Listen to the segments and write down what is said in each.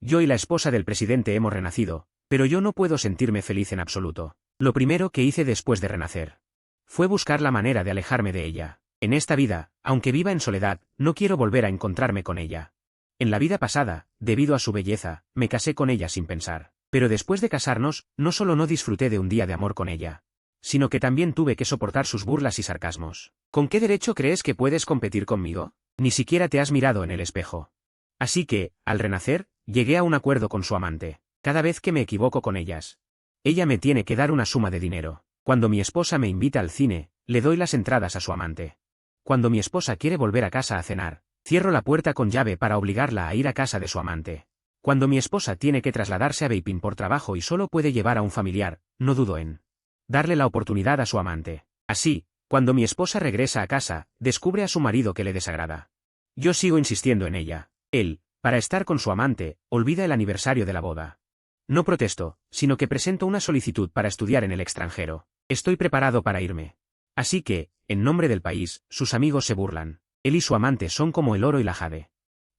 Yo y la esposa del presidente hemos renacido, pero yo no puedo sentirme feliz en absoluto. Lo primero que hice después de renacer fue buscar la manera de alejarme de ella. En esta vida, aunque viva en soledad, no quiero volver a encontrarme con ella. En la vida pasada, debido a su belleza, me casé con ella sin pensar. Pero después de casarnos, no solo no disfruté de un día de amor con ella, sino que también tuve que soportar sus burlas y sarcasmos. ¿Con qué derecho crees que puedes competir conmigo? Ni siquiera te has mirado en el espejo. Así que, al renacer, llegué a un acuerdo con su amante. Cada vez que me equivoco con ellas, ella me tiene que dar una suma de dinero. Cuando mi esposa me invita al cine, le doy las entradas a su amante. Cuando mi esposa quiere volver a casa a cenar, cierro la puerta con llave para obligarla a ir a casa de su amante. Cuando mi esposa tiene que trasladarse a Beiping por trabajo y solo puede llevar a un familiar, no dudo en darle la oportunidad a su amante. Así, cuando mi esposa regresa a casa, descubre a su marido que le desagrada. Yo sigo insistiendo en ella. Él, para estar con su amante, olvida el aniversario de la boda. No protesto, sino que presento una solicitud para estudiar en el extranjero. Estoy preparado para irme. Así que, en nombre del país, sus amigos se burlan. Él y su amante son como el oro y la jade.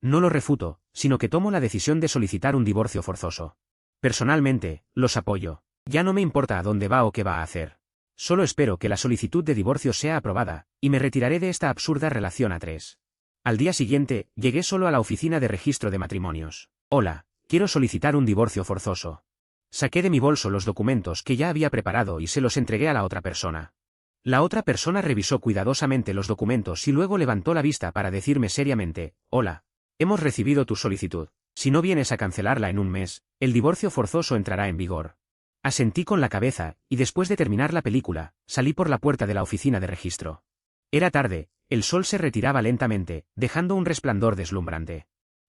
No lo refuto, sino que tomo la decisión de solicitar un divorcio forzoso. Personalmente, los apoyo. Ya no me importa a dónde va o qué va a hacer. Solo espero que la solicitud de divorcio sea aprobada, y me retiraré de esta absurda relación a tres. Al día siguiente, llegué solo a la oficina de registro de matrimonios. Hola, quiero solicitar un divorcio forzoso. Saqué de mi bolso los documentos que ya había preparado y se los entregué a la otra persona. La otra persona revisó cuidadosamente los documentos y luego levantó la vista para decirme seriamente, hola. Hemos recibido tu solicitud. Si no vienes a cancelarla en un mes, el divorcio forzoso entrará en vigor. Asentí con la cabeza, y después de terminar la película, salí por la puerta de la oficina de registro. Era tarde, el sol se retiraba lentamente, dejando un resplandor deslumbrante.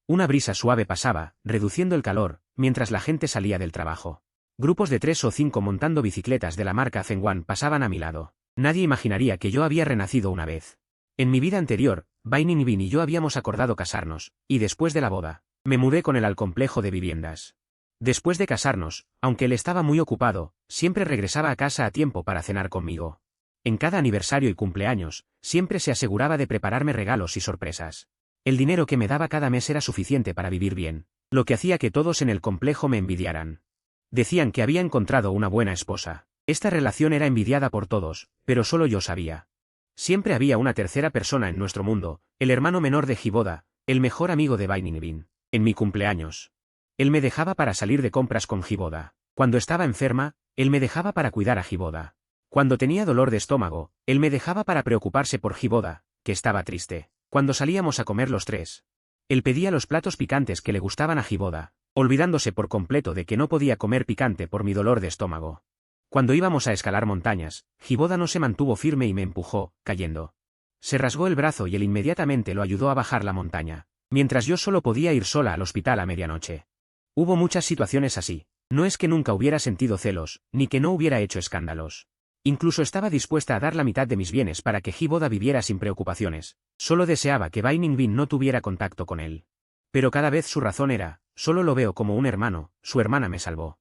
Una brisa suave pasaba, reduciendo el calor, mientras la gente salía del trabajo. Grupos de 3 o 5 montando bicicletas de la marca Zhengwan pasaban a mi lado. Nadie imaginaría que yo había renacido una vez. En mi vida anterior, Bai Ningbin y yo habíamos acordado casarnos, y después de la boda, me mudé con él al complejo de viviendas. Después de casarnos, aunque él estaba muy ocupado, siempre regresaba a casa a tiempo para cenar conmigo. En cada aniversario y cumpleaños, siempre se aseguraba de prepararme regalos y sorpresas. El dinero que me daba cada mes era suficiente para vivir bien, lo que hacía que todos en el complejo me envidiaran. Decían que había encontrado una buena esposa. Esta relación era envidiada por todos, pero solo yo sabía. Siempre había una tercera persona en nuestro mundo, el hermano menor de Hiboda, el mejor amigo de Bai Ningbin. En mi cumpleaños, él me dejaba para salir de compras con Hiboda. Cuando estaba enferma, él me dejaba para cuidar a Hiboda. Cuando tenía dolor de estómago, él me dejaba para preocuparse por Hiboda, que estaba triste. Cuando salíamos a comer los tres, él pedía los platos picantes que le gustaban a Hiboda, olvidándose por completo de que no podía comer picante por mi dolor de estómago. Cuando íbamos a escalar montañas, Hiboda no se mantuvo firme y me empujó, cayendo. Se rasgó el brazo y él inmediatamente lo ayudó a bajar la montaña, mientras yo solo podía ir sola al hospital a medianoche. Hubo muchas situaciones así. No es que nunca hubiera sentido celos, ni que no hubiera hecho escándalos. Incluso estaba dispuesta a dar la mitad de mis bienes para que Hiboda viviera sin preocupaciones. Solo deseaba que Bai Ningbin no tuviera contacto con él. Pero cada vez su razón era, solo lo veo como un hermano, su hermana me salvó.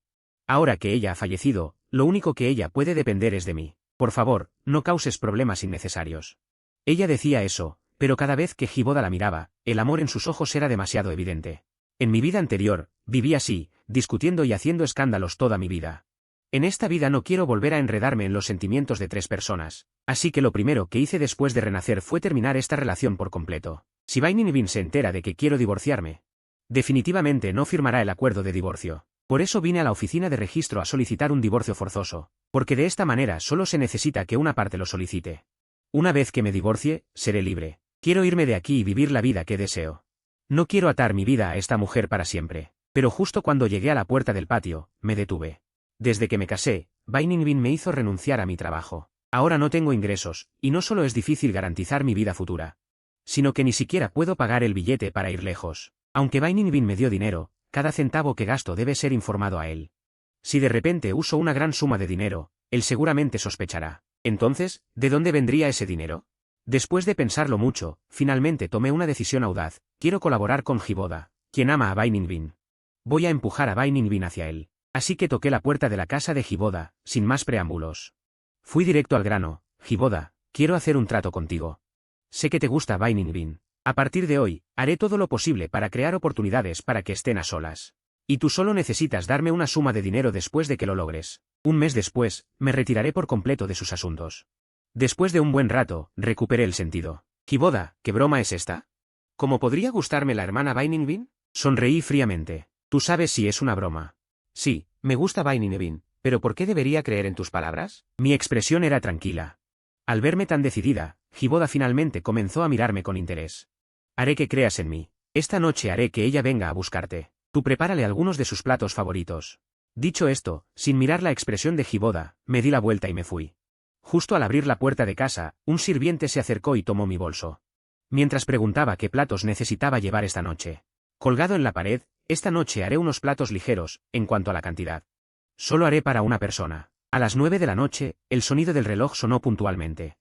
Ahora que ella ha fallecido, lo único que ella puede depender es de mí. Por favor, no causes problemas innecesarios. Ella decía eso, pero cada vez que Hiboda la miraba, el amor en sus ojos era demasiado evidente. En mi vida anterior, viví así, discutiendo y haciendo escándalos toda mi vida. En esta vida no quiero volver a enredarme en los sentimientos de 3 personas, así que lo primero que hice después de renacer fue terminar esta relación por completo. Si Bai Ningbin se entera de que quiero divorciarme, definitivamente no firmará el acuerdo de divorcio. Por eso vine a la oficina de registro a solicitar un divorcio forzoso, porque de esta manera solo se necesita que una parte lo solicite. Una vez que me divorcie, seré libre. Quiero irme de aquí y vivir la vida que deseo. No quiero atar mi vida a esta mujer para siempre. Pero justo cuando llegué a la puerta del patio, me detuve. Desde que me casé, Bai Ningbin me hizo renunciar a mi trabajo. Ahora no tengo ingresos, y no solo es difícil garantizar mi vida futura, sino que ni siquiera puedo pagar el billete para ir lejos. Aunque Bai Ningbin me dio dinero, cada centavo que gasto debe ser informado a él. Si de repente uso una gran suma de dinero, él seguramente sospechará. Entonces, ¿de dónde vendría ese dinero? Después de pensarlo mucho, finalmente tomé una decisión audaz. Quiero colaborar con Hiboda, quien ama a Bai Ningbin. Voy a empujar a Bai Ningbin hacia él. Así que toqué la puerta de la casa de Hiboda, sin más preámbulos. Fui directo al grano. Hiboda, quiero hacer un trato contigo. Sé que te gusta Bai Ningbin. A partir de hoy, haré todo lo posible para crear oportunidades para que estén a solas. Y tú solo necesitas darme una suma de dinero después de que lo logres. Un mes después, me retiraré por completo de sus asuntos. Después de un buen rato, recuperé el sentido. Hiboda, ¿qué broma es esta? ¿Cómo podría gustarme la hermana Bainingbin? Sonreí fríamente. ¿Tú sabes si es una broma? Sí, me gusta Bainingbin, pero ¿por qué debería creer en tus palabras? Mi expresión era tranquila. Al verme tan decidida, Hiboda finalmente comenzó a mirarme con interés. Haré que creas en mí. Esta noche haré que ella venga a buscarte. Tú prepárale algunos de sus platos favoritos. Dicho esto, sin mirar la expresión de Hiboda, me di la vuelta y me fui. Justo al abrir la puerta de casa, un sirviente se acercó y tomó mi bolso. Mientras preguntaba qué platos necesitaba llevar esta noche. Colgado en la pared, esta noche haré unos platos ligeros, en cuanto a la cantidad. Solo haré para una persona. A las 9 de la noche, el sonido del reloj sonó puntualmente.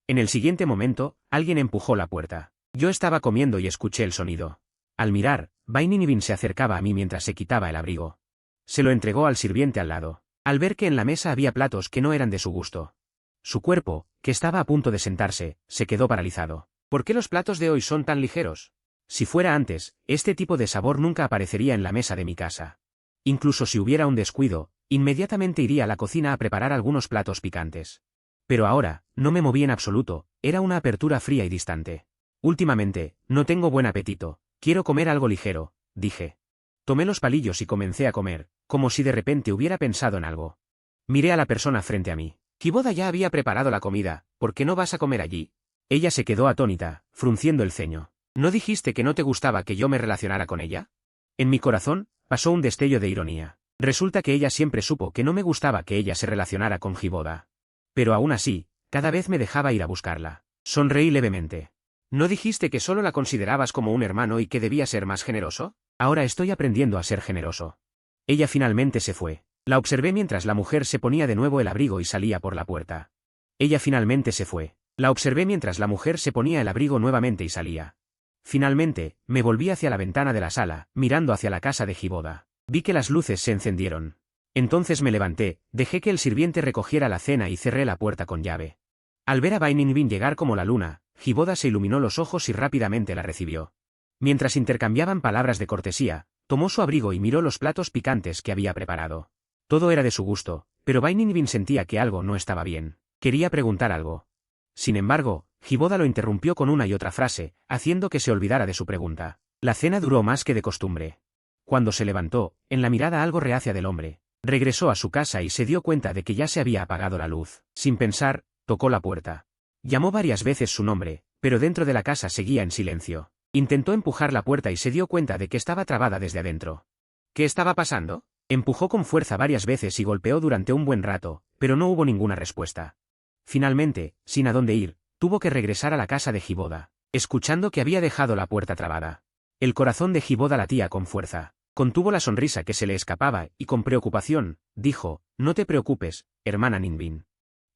En el siguiente momento, alguien empujó la puerta. Yo estaba comiendo y escuché el sonido. Al mirar, Bainingbin se acercaba a mí mientras se quitaba el abrigo. Se lo entregó al sirviente al lado, al ver que en la mesa había platos que no eran de su gusto. Su cuerpo, que estaba a punto de sentarse, se quedó paralizado. ¿Por qué los platos de hoy son tan ligeros? Si fuera antes, este tipo de sabor nunca aparecería en la mesa de mi casa. Incluso si hubiera un descuido, inmediatamente iría a la cocina a preparar algunos platos picantes. Pero ahora, no me moví en absoluto, era una apertura fría y distante. Últimamente, no tengo buen apetito, quiero comer algo ligero, dije. Tomé los palillos y comencé a comer, como si de repente hubiera pensado en algo. Miré a la persona frente a mí. Hiboda ya había preparado la comida, ¿por qué no vas a comer allí? Ella se quedó atónita, frunciendo el ceño. ¿No dijiste que no te gustaba que yo me relacionara con ella? En mi corazón, pasó un destello de ironía. Resulta que ella siempre supo que no me gustaba que ella se relacionara con Hiboda. Pero aún así, cada vez me dejaba ir a buscarla. Sonreí levemente. ¿No dijiste que solo la considerabas como un hermano y que debía ser más generoso? Ahora estoy aprendiendo a ser generoso. Ella finalmente se fue. La observé mientras la mujer se ponía de nuevo el abrigo y salía por la puerta. Ella finalmente se fue. La observé mientras la mujer se ponía el abrigo nuevamente y salía. Finalmente, me volví hacia la ventana de la sala, mirando hacia la casa de Hiboda. Vi que las luces se encendieron. Entonces me levanté, dejé que el sirviente recogiera la cena y cerré la puerta con llave. Al ver a Bainingbin llegar como la luna, Hiboda se iluminó los ojos y rápidamente la recibió. Mientras intercambiaban palabras de cortesía, tomó su abrigo y miró los platos picantes que había preparado. Todo era de su gusto, pero Bainingbin sentía que algo no estaba bien. Quería preguntar algo. Sin embargo, Hiboda lo interrumpió con una y otra frase, haciendo que se olvidara de su pregunta. La cena duró más que de costumbre. Cuando se levantó, en la mirada algo reacia del hombre, regresó a su casa y se dio cuenta de que ya se había apagado la luz. Sin pensar, tocó la puerta. Llamó varias veces su nombre, pero dentro de la casa seguía en silencio. Intentó empujar la puerta y se dio cuenta de que estaba trabada desde adentro. ¿Qué estaba pasando? Empujó con fuerza varias veces y golpeó durante un buen rato, pero no hubo ninguna respuesta. Finalmente, sin a dónde ir, tuvo que regresar a la casa de Hiboda, escuchando que había dejado la puerta trabada. El corazón de Hiboda latía con fuerza. Contuvo la sonrisa que se le escapaba y con preocupación, dijo, «No te preocupes, hermana Ningbin.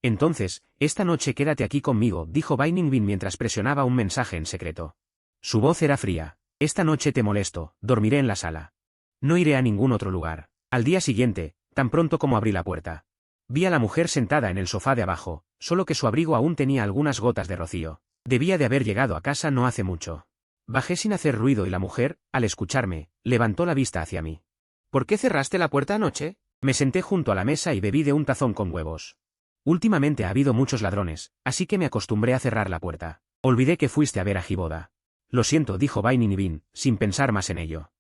Entonces, esta noche quédate aquí conmigo», dijo Bainingbin mientras presionaba un mensaje en secreto. Su voz era fría. «Esta noche te molesto, dormiré en la sala. No iré a ningún otro lugar». Al día siguiente, tan pronto como abrí la puerta, vi a la mujer sentada en el sofá de abajo, solo que su abrigo aún tenía algunas gotas de rocío. Debía de haber llegado a casa no hace mucho. Bajé sin hacer ruido y la mujer, al escucharme, levantó la vista hacia mí. «¿Por qué cerraste la puerta anoche?» Me senté junto a la mesa y bebí de un tazón con huevos. Últimamente ha habido muchos ladrones, así que me acostumbré a cerrar la puerta. Olvidé que fuiste a ver a Hiboda. «Lo siento», dijo Bainingbin, sin pensar más en ello.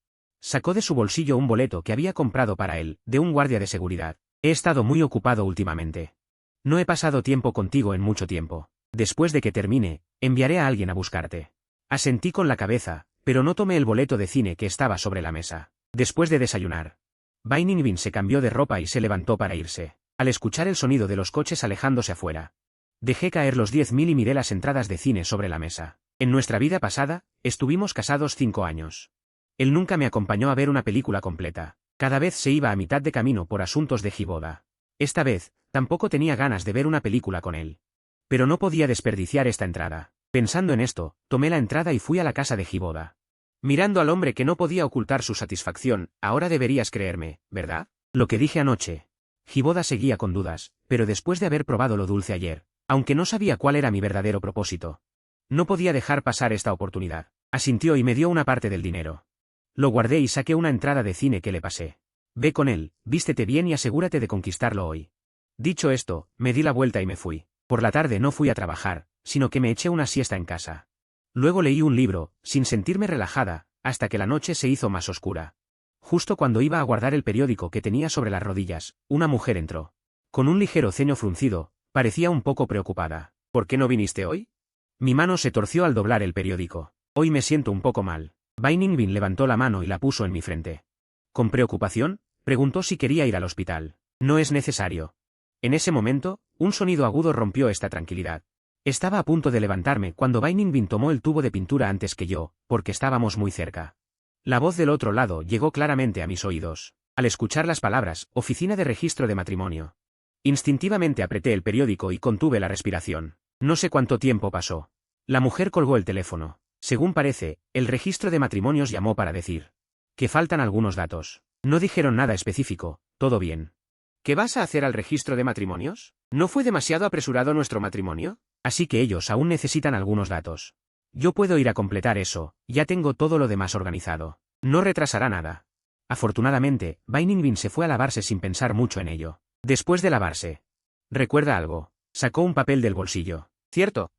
Sacó de su bolsillo un boleto que había comprado para él, de un guardia de seguridad. «He estado muy ocupado últimamente. No he pasado tiempo contigo en mucho tiempo. Después de que termine, enviaré a alguien a buscarte». Asentí con la cabeza, pero no tomé el boleto de cine que estaba sobre la mesa. Después de desayunar, Bainingbin se cambió de ropa y se levantó para irse. Al escuchar el sonido de los coches alejándose afuera, dejé caer los 10.000 y miré las entradas de cine sobre la mesa. En nuestra vida pasada, estuvimos casados 5 años. Él nunca me acompañó a ver una película completa. Cada vez se iba a mitad de camino por asuntos de Hiboda. Esta vez, tampoco tenía ganas de ver una película con él. Pero no podía desperdiciar esta entrada. Pensando en esto, tomé la entrada y fui a la casa de Hiboda. Mirando al hombre que no podía ocultar su satisfacción, «Ahora deberías creerme, ¿verdad? Lo que dije anoche». Hiboda seguía con dudas, pero después de haber probado lo dulce ayer, aunque no sabía cuál era mi verdadero propósito, no podía dejar pasar esta oportunidad. Asintió y me dio una parte del dinero. Lo guardé y saqué una entrada de cine que le pasé. Ve con él, vístete bien y asegúrate de conquistarlo hoy. Dicho esto, me di la vuelta y me fui. Por la tarde no fui a trabajar, sino que me eché una siesta en casa. Luego leí un libro, sin sentirme relajada, hasta que la noche se hizo más oscura. Justo cuando iba a guardar el periódico que tenía sobre las rodillas, una mujer entró. Con un ligero ceño fruncido, parecía un poco preocupada. ¿Por qué no viniste hoy? Mi mano se torció al doblar el periódico. Hoy me siento un poco mal. Bai Ningbin levantó la mano y la puso en mi frente. Con preocupación, preguntó si quería ir al hospital. No es necesario. En ese momento, un sonido agudo rompió esta tranquilidad. Estaba a punto de levantarme cuando Bai Ningbin tomó el tubo de pintura antes que yo, porque estábamos muy cerca. La voz del otro lado llegó claramente a mis oídos. Al escuchar las palabras, Oficina de Registro de Matrimonio. Instintivamente apreté el periódico y contuve la respiración. No sé cuánto tiempo pasó. La mujer colgó el teléfono. Según parece, el registro de matrimonios llamó para decir que faltan algunos datos. No dijeron nada específico, todo bien. ¿Qué vas a hacer al registro de matrimonios? ¿No fue demasiado apresurado nuestro matrimonio? Así que ellos aún necesitan algunos datos. Yo puedo ir a completar eso, ya tengo todo lo demás organizado. No retrasará nada. Afortunadamente, Bai Ningbin se fue a lavarse sin pensar mucho en ello. Después de lavarse. ¿Recuerda algo? Sacó un papel del bolsillo. ¿Cierto?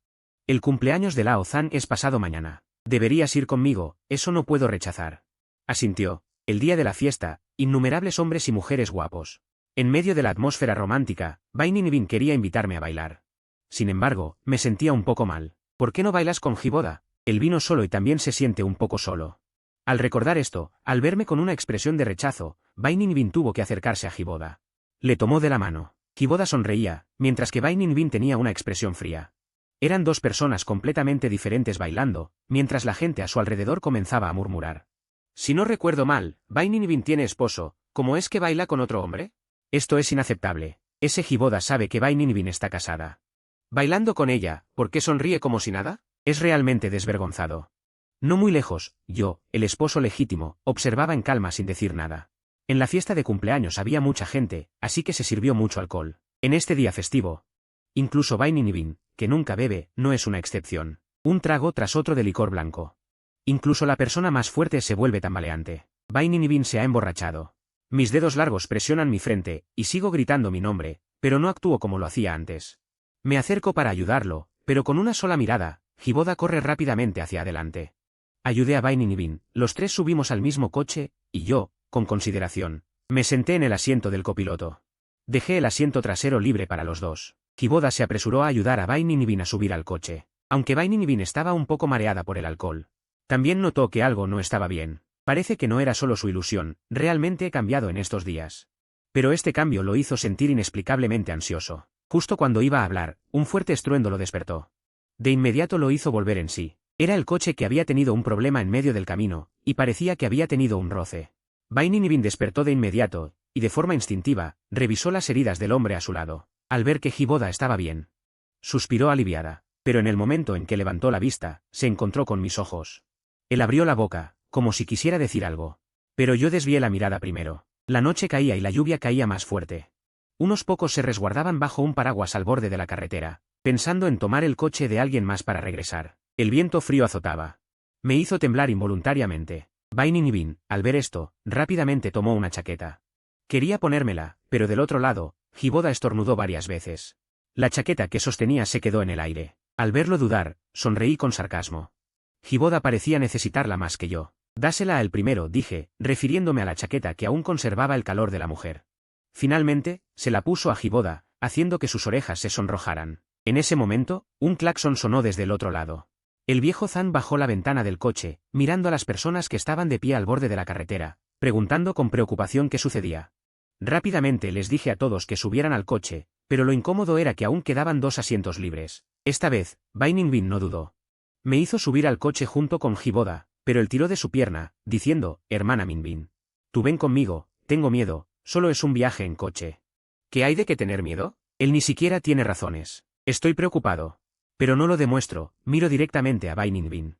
El cumpleaños de Lao Zhan es pasado mañana. Deberías ir conmigo, eso no puedo rechazar. Asintió. El día de la fiesta, innumerables hombres y mujeres guapos. En medio de la atmósfera romántica, Bai Ningbin quería invitarme a bailar. Sin embargo, me sentía un poco mal. ¿Por qué no bailas con Hiboda? Él vino solo y también se siente un poco solo. Al recordar esto, al verme con una expresión de rechazo, Bai Ningbin tuvo que acercarse a Hiboda. Le tomó de la mano. Hiboda sonreía, mientras que Bai Ningbin tenía una expresión fría. Eran dos personas completamente diferentes bailando, mientras la gente a su alrededor comenzaba a murmurar. Si no recuerdo mal, Bai Ningbin tiene esposo, ¿cómo es que baila con otro hombre? Esto es inaceptable. Ese Hiboda sabe que Bai Ningbin está casada. Bailando con ella, ¿por qué sonríe como si nada? Es realmente desvergonzado. No muy lejos, yo, el esposo legítimo, observaba en calma sin decir nada. En la fiesta de cumpleaños había mucha gente, así que se sirvió mucho alcohol. En este día festivo. Incluso Bai Ningbin, que nunca bebe, no es una excepción. Un trago tras otro de licor blanco. Incluso la persona más fuerte se vuelve tambaleante. Bai Ningbin se ha emborrachado. Mis dedos largos presionan mi frente, y sigo gritando mi nombre, pero no actúo como lo hacía antes. Me acerco para ayudarlo, pero con una sola mirada, Hiboda corre rápidamente hacia adelante. Ayudé a Bai Ningbin, los tres subimos al mismo coche, y yo, con consideración, me senté en el asiento del copiloto. Dejé el asiento trasero libre para los dos. Hiboda se apresuró a ayudar a Bai Ningbin a subir al coche. Aunque Bai Ningbin estaba un poco mareada por el alcohol. También notó que algo no estaba bien. Parece que no era solo su ilusión, realmente he cambiado en estos días. Pero este cambio lo hizo sentir inexplicablemente ansioso. Justo cuando iba a hablar, un fuerte estruendo lo despertó. De inmediato lo hizo volver en sí. Era el coche que había tenido un problema en medio del camino, y parecía que había tenido un roce. Bai Ningbin despertó de inmediato, y de forma instintiva, revisó las heridas del hombre a su lado. Al ver que Hiboda estaba bien, suspiró aliviada, pero en el momento en que levantó la vista, se encontró con mis ojos. Él abrió la boca, como si quisiera decir algo. Pero yo desvié la mirada primero. La noche caía y la lluvia caía más fuerte. Unos pocos se resguardaban bajo un paraguas al borde de la carretera, pensando en tomar el coche de alguien más para regresar. El viento frío azotaba. Me hizo temblar involuntariamente. Bai Ningbin, al ver esto, rápidamente tomó una chaqueta. Quería ponérmela, pero del otro lado, Hiboda estornudó varias veces. La chaqueta que sostenía se quedó en el aire. Al verlo dudar, sonreí con sarcasmo. Hiboda parecía necesitarla más que yo. Dásela a él primero, dije, refiriéndome a la chaqueta que aún conservaba el calor de la mujer. Finalmente, se la puso a Hiboda, haciendo que sus orejas se sonrojaran. En ese momento, un claxon sonó desde el otro lado. El viejo Zhan bajó la ventana del coche, mirando a las personas que estaban de pie al borde de la carretera, preguntando con preocupación qué sucedía. Rápidamente les dije a todos que subieran al coche, pero lo incómodo era que aún quedaban 2 asientos libres. Esta vez, Bai Ningbin no dudó. Me hizo subir al coche junto con Hiboda, pero él tiró de su pierna, diciendo, hermana Ningbin. Tú ven conmigo, tengo miedo, solo es un viaje en coche. ¿Qué hay de qué tener miedo? Él ni siquiera tiene razones. Estoy preocupado. Pero no lo demuestro, miro directamente a Bai Ningbin.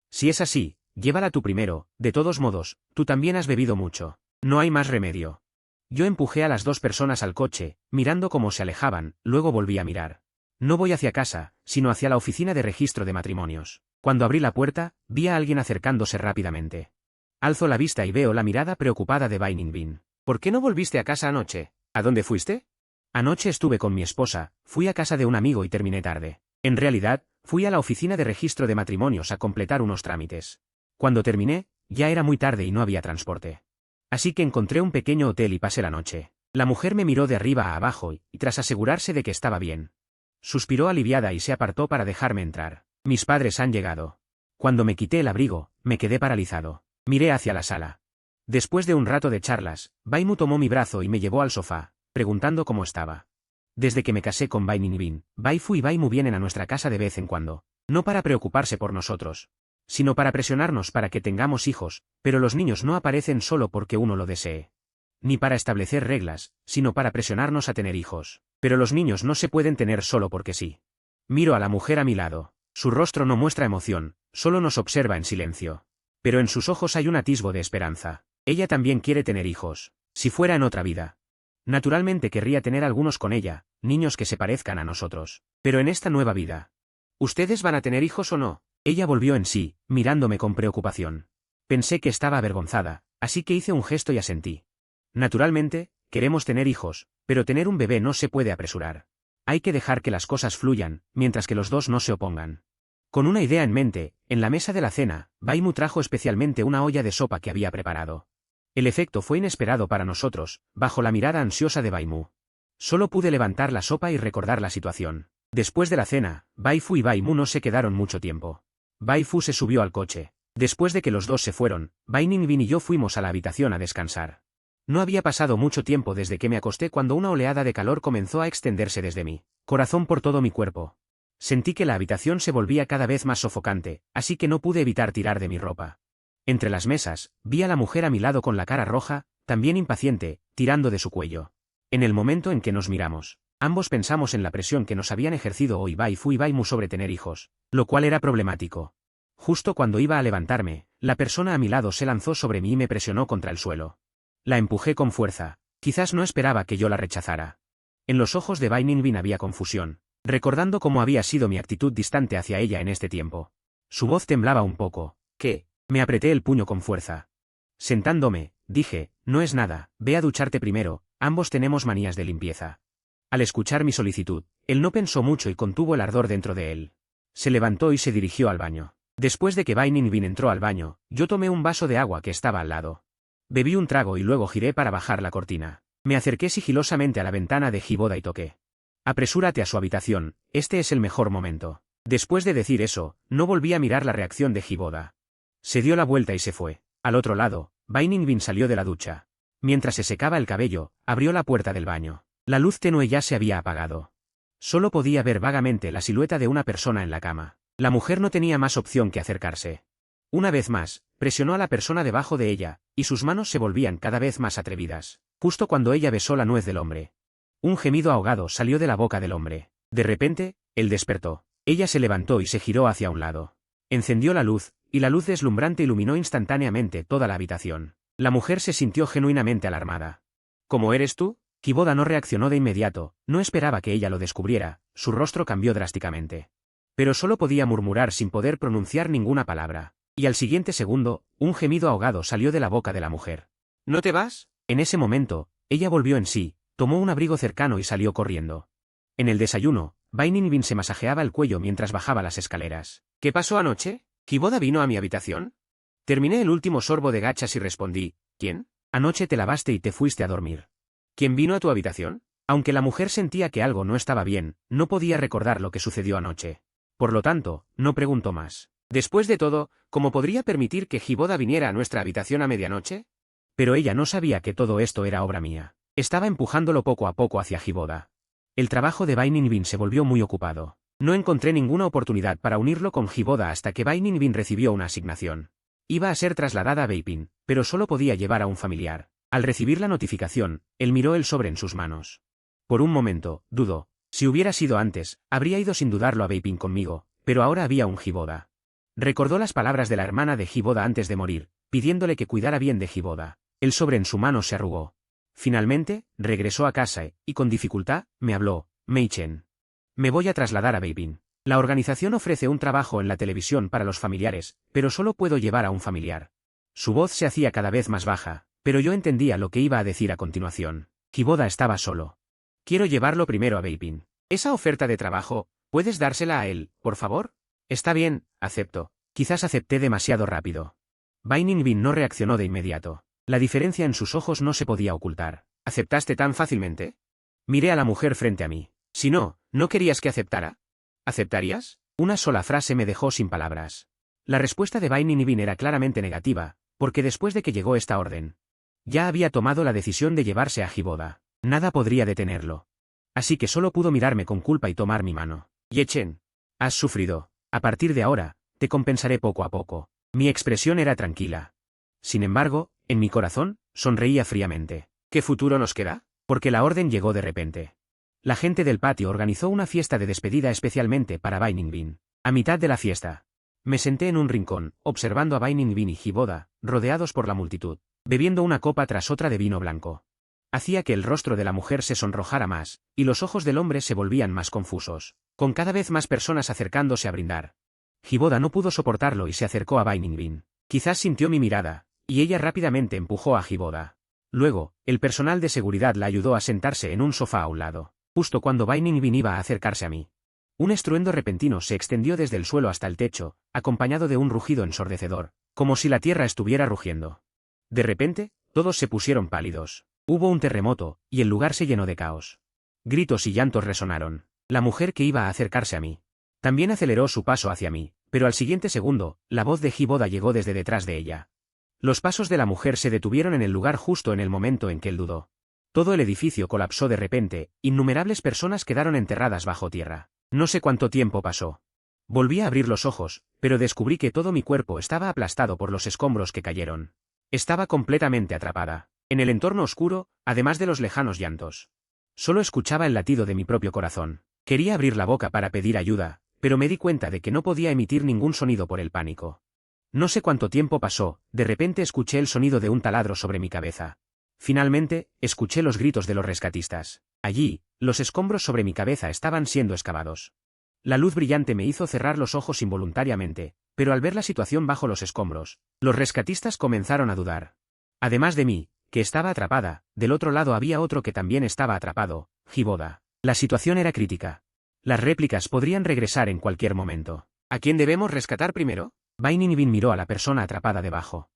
Si es así, llévala tú primero, de todos modos, tú también has bebido mucho. No hay más remedio. Yo empujé a las 2 personas al coche, mirando cómo se alejaban, luego volví a mirar. No voy hacia casa, sino hacia la oficina de registro de matrimonios. Cuando abrí la puerta, vi a alguien acercándose rápidamente. Alzo la vista y veo la mirada preocupada de Bai Ningbin. ¿Por qué no volviste a casa anoche? ¿A dónde fuiste? Anoche estuve con mi esposa, fui a casa de un amigo y terminé tarde. En realidad, fui a la oficina de registro de matrimonios a completar unos trámites. Cuando terminé, ya era muy tarde y no había transporte. Así que encontré un pequeño hotel y pasé la noche. La mujer me miró de arriba a abajo y, tras asegurarse de que estaba bien, suspiró aliviada y se apartó para dejarme entrar. Mis padres han llegado. Cuando me quité el abrigo, me quedé paralizado. Miré hacia la sala. Después de un rato de charlas, Baimu tomó mi brazo y me llevó al sofá, preguntando cómo estaba. Desde que me casé con Bai Ningbin, Baifu y Baimu vienen a nuestra casa de vez en cuando, no para preocuparse por nosotros, sino para presionarnos para que tengamos hijos, pero los niños no aparecen solo porque uno lo desee. Ni para establecer reglas, sino para presionarnos a tener hijos. Pero los niños no se pueden tener solo porque sí. Miro a la mujer a mi lado. Su rostro no muestra emoción, solo nos observa en silencio. Pero en sus ojos hay un atisbo de esperanza. Ella también quiere tener hijos, si fuera en otra vida. Naturalmente querría tener algunos con ella, niños que se parezcan a nosotros. Pero en esta nueva vida. ¿Ustedes van a tener hijos o no? Ella volvió en sí, mirándome con preocupación. Pensé que estaba avergonzada, así que hice un gesto y asentí. Naturalmente, queremos tener hijos, pero tener un bebé no se puede apresurar. Hay que dejar que las cosas fluyan, mientras que los dos no se opongan. Con una idea en mente, en la mesa de la cena, Baimu trajo especialmente una olla de sopa que había preparado. El efecto fue inesperado para nosotros, bajo la mirada ansiosa de Baimu. Solo pude levantar la sopa y recordar la situación. Después de la cena, Baifu y Baimu no se quedaron mucho tiempo. Baifu se subió al coche. Después de que los dos se fueron, Bai Ningbin y yo fuimos a la habitación a descansar. No había pasado mucho tiempo desde que me acosté cuando una oleada de calor comenzó a extenderse desde mi corazón por todo mi cuerpo. Sentí que la habitación se volvía cada vez más sofocante, así que no pude evitar tirar de mi ropa. Entre las mesas, vi a la mujer a mi lado con la cara roja, también impaciente, tirando de su cuello. En el momento en que nos miramos, ambos pensamos en la presión que nos habían ejercido hoy Baifu y Baimu sobre tener hijos, lo cual era problemático. Justo cuando iba a levantarme, la persona a mi lado se lanzó sobre mí y me presionó contra el suelo. La empujé con fuerza. Quizás no esperaba que yo la rechazara. En los ojos de Bai Ningbin había confusión, recordando cómo había sido mi actitud distante hacia ella en este tiempo. Su voz temblaba un poco. ¿Qué? Me apreté el puño con fuerza. Sentándome, dije, no es nada, ve a ducharte primero, ambos tenemos manías de limpieza. Al escuchar mi solicitud, él no pensó mucho y contuvo el ardor dentro de él. Se levantó y se dirigió al baño. Después de que Bai Ningbin entró al baño, yo tomé un vaso de agua que estaba al lado. Bebí un trago y luego giré para bajar la cortina. Me acerqué sigilosamente a la ventana de Hiboda y toqué. Apresúrate a su habitación, este es el mejor momento. Después de decir eso, no volví a mirar la reacción de Hiboda. Se dio la vuelta y se fue. Al otro lado, Bai Ningbin salió de la ducha. Mientras se secaba el cabello, abrió la puerta del baño. La luz tenue ya se había apagado. Solo podía ver vagamente la silueta de una persona en la cama. La mujer no tenía más opción que acercarse. Una vez más, presionó a la persona debajo de ella, y sus manos se volvían cada vez más atrevidas, justo cuando ella besó la nuez del hombre. Un gemido ahogado salió de la boca del hombre. De repente, él despertó. Ella se levantó y se giró hacia un lado. Encendió la luz, y la luz deslumbrante iluminó instantáneamente toda la habitación. La mujer se sintió genuinamente alarmada. ¿Cómo eres tú? Hiboda no reaccionó de inmediato, no esperaba que ella lo descubriera, su rostro cambió drásticamente. Pero solo podía murmurar sin poder pronunciar ninguna palabra. Y al siguiente segundo, un gemido ahogado salió de la boca de la mujer. ¿No te vas? En ese momento, ella volvió en sí, tomó un abrigo cercano y salió corriendo. En el desayuno, Bai Ningbin se masajeaba el cuello mientras bajaba las escaleras. ¿Qué pasó anoche? ¿Hiboda vino a mi habitación? Terminé el último sorbo de gachas y respondí, ¿quién? Anoche te lavaste y te fuiste a dormir. ¿Quién vino a tu habitación? Aunque la mujer sentía que algo no estaba bien, no podía recordar lo que sucedió anoche. Por lo tanto, no preguntó más. Después de todo, ¿cómo podría permitir que Hiboda viniera a nuestra habitación a medianoche? Pero ella no sabía que todo esto era obra mía. Estaba empujándolo poco a poco hacia Hiboda. El trabajo de Bai Ningbin se volvió muy ocupado. No encontré ninguna oportunidad para unirlo con Hiboda hasta que Bai Ningbin recibió una asignación. Iba a ser trasladada a Beiping, pero solo podía llevar a un familiar. Al recibir la notificación, él miró el sobre en sus manos. Por un momento, dudó. Si hubiera sido antes, habría ido sin dudarlo a Beiping conmigo, pero ahora había un Hiboda. Recordó las palabras de la hermana de Hiboda antes de morir, pidiéndole que cuidara bien de Hiboda. El sobre en su mano se arrugó. Finalmente, regresó a casa y con dificultad, me habló, Mei-chen. Me voy a trasladar a Beiping. La organización ofrece un trabajo en la televisión para los familiares, pero solo puedo llevar a un familiar. Su voz se hacía cada vez más baja, pero yo entendía lo que iba a decir a continuación. Hiboda estaba solo. Quiero llevarlo primero a Beipin. Esa oferta de trabajo, ¿puedes dársela a él, por favor? Está bien, acepto. Quizás acepté demasiado rápido. Bai Ningbin no reaccionó de inmediato. La diferencia en sus ojos no se podía ocultar. ¿Aceptaste tan fácilmente? Miré a la mujer frente a mí. Si no, ¿no querías que aceptara? ¿Aceptarías? Una sola frase me dejó sin palabras. La respuesta de Bai Ningbin era claramente negativa, porque después de que llegó esta orden, ya había tomado la decisión de llevarse a Hiboda. Nada podría detenerlo. Así que solo pudo mirarme con culpa y tomar mi mano. Yechen, has sufrido. A partir de ahora, te compensaré poco a poco. Mi expresión era tranquila. Sin embargo, en mi corazón, sonreía fríamente. ¿Qué futuro nos queda? Porque la orden llegó de repente. La gente del patio organizó una fiesta de despedida especialmente para Bai Ningbin. A mitad de la fiesta, me senté en un rincón, observando a Bai Ningbin y Hiboda, rodeados por la multitud, bebiendo una copa tras otra de vino blanco. Hacía que el rostro de la mujer se sonrojara más, y los ojos del hombre se volvían más confusos, con cada vez más personas acercándose a brindar. Hiboda no pudo soportarlo y se acercó a Bai Ningbin. Quizás sintió mi mirada, y ella rápidamente empujó a Hiboda. Luego, el personal de seguridad la ayudó a sentarse en un sofá a un lado, justo cuando Bai Ningbin iba a acercarse a mí. Un estruendo repentino se extendió desde el suelo hasta el techo, acompañado de un rugido ensordecedor, como si la tierra estuviera rugiendo. De repente, todos se pusieron pálidos. Hubo un terremoto, y el lugar se llenó de caos. Gritos y llantos resonaron. La mujer que iba a acercarse a mí también aceleró su paso hacia mí, pero al siguiente segundo, la voz de Hiboda llegó desde detrás de ella. Los pasos de la mujer se detuvieron en el lugar justo en el momento en que él dudó. Todo el edificio colapsó de repente, innumerables personas quedaron enterradas bajo tierra. No sé cuánto tiempo pasó. Volví a abrir los ojos, pero descubrí que todo mi cuerpo estaba aplastado por los escombros que cayeron. Estaba completamente atrapada en el entorno oscuro, además de los lejanos llantos. Solo escuchaba el latido de mi propio corazón. Quería abrir la boca para pedir ayuda, pero me di cuenta de que no podía emitir ningún sonido por el pánico. No sé cuánto tiempo pasó, de repente escuché el sonido de un taladro sobre mi cabeza. Finalmente, escuché los gritos de los rescatistas. Allí, los escombros sobre mi cabeza estaban siendo excavados. La luz brillante me hizo cerrar los ojos involuntariamente, pero al ver la situación bajo los escombros, los rescatistas comenzaron a dudar. Además de mí, que estaba atrapada, del otro lado había otro que también estaba atrapado, Hiboda. La situación era crítica. Las réplicas podrían regresar en cualquier momento. ¿A quién debemos rescatar primero? Bai Ningbin miró a la persona atrapada debajo.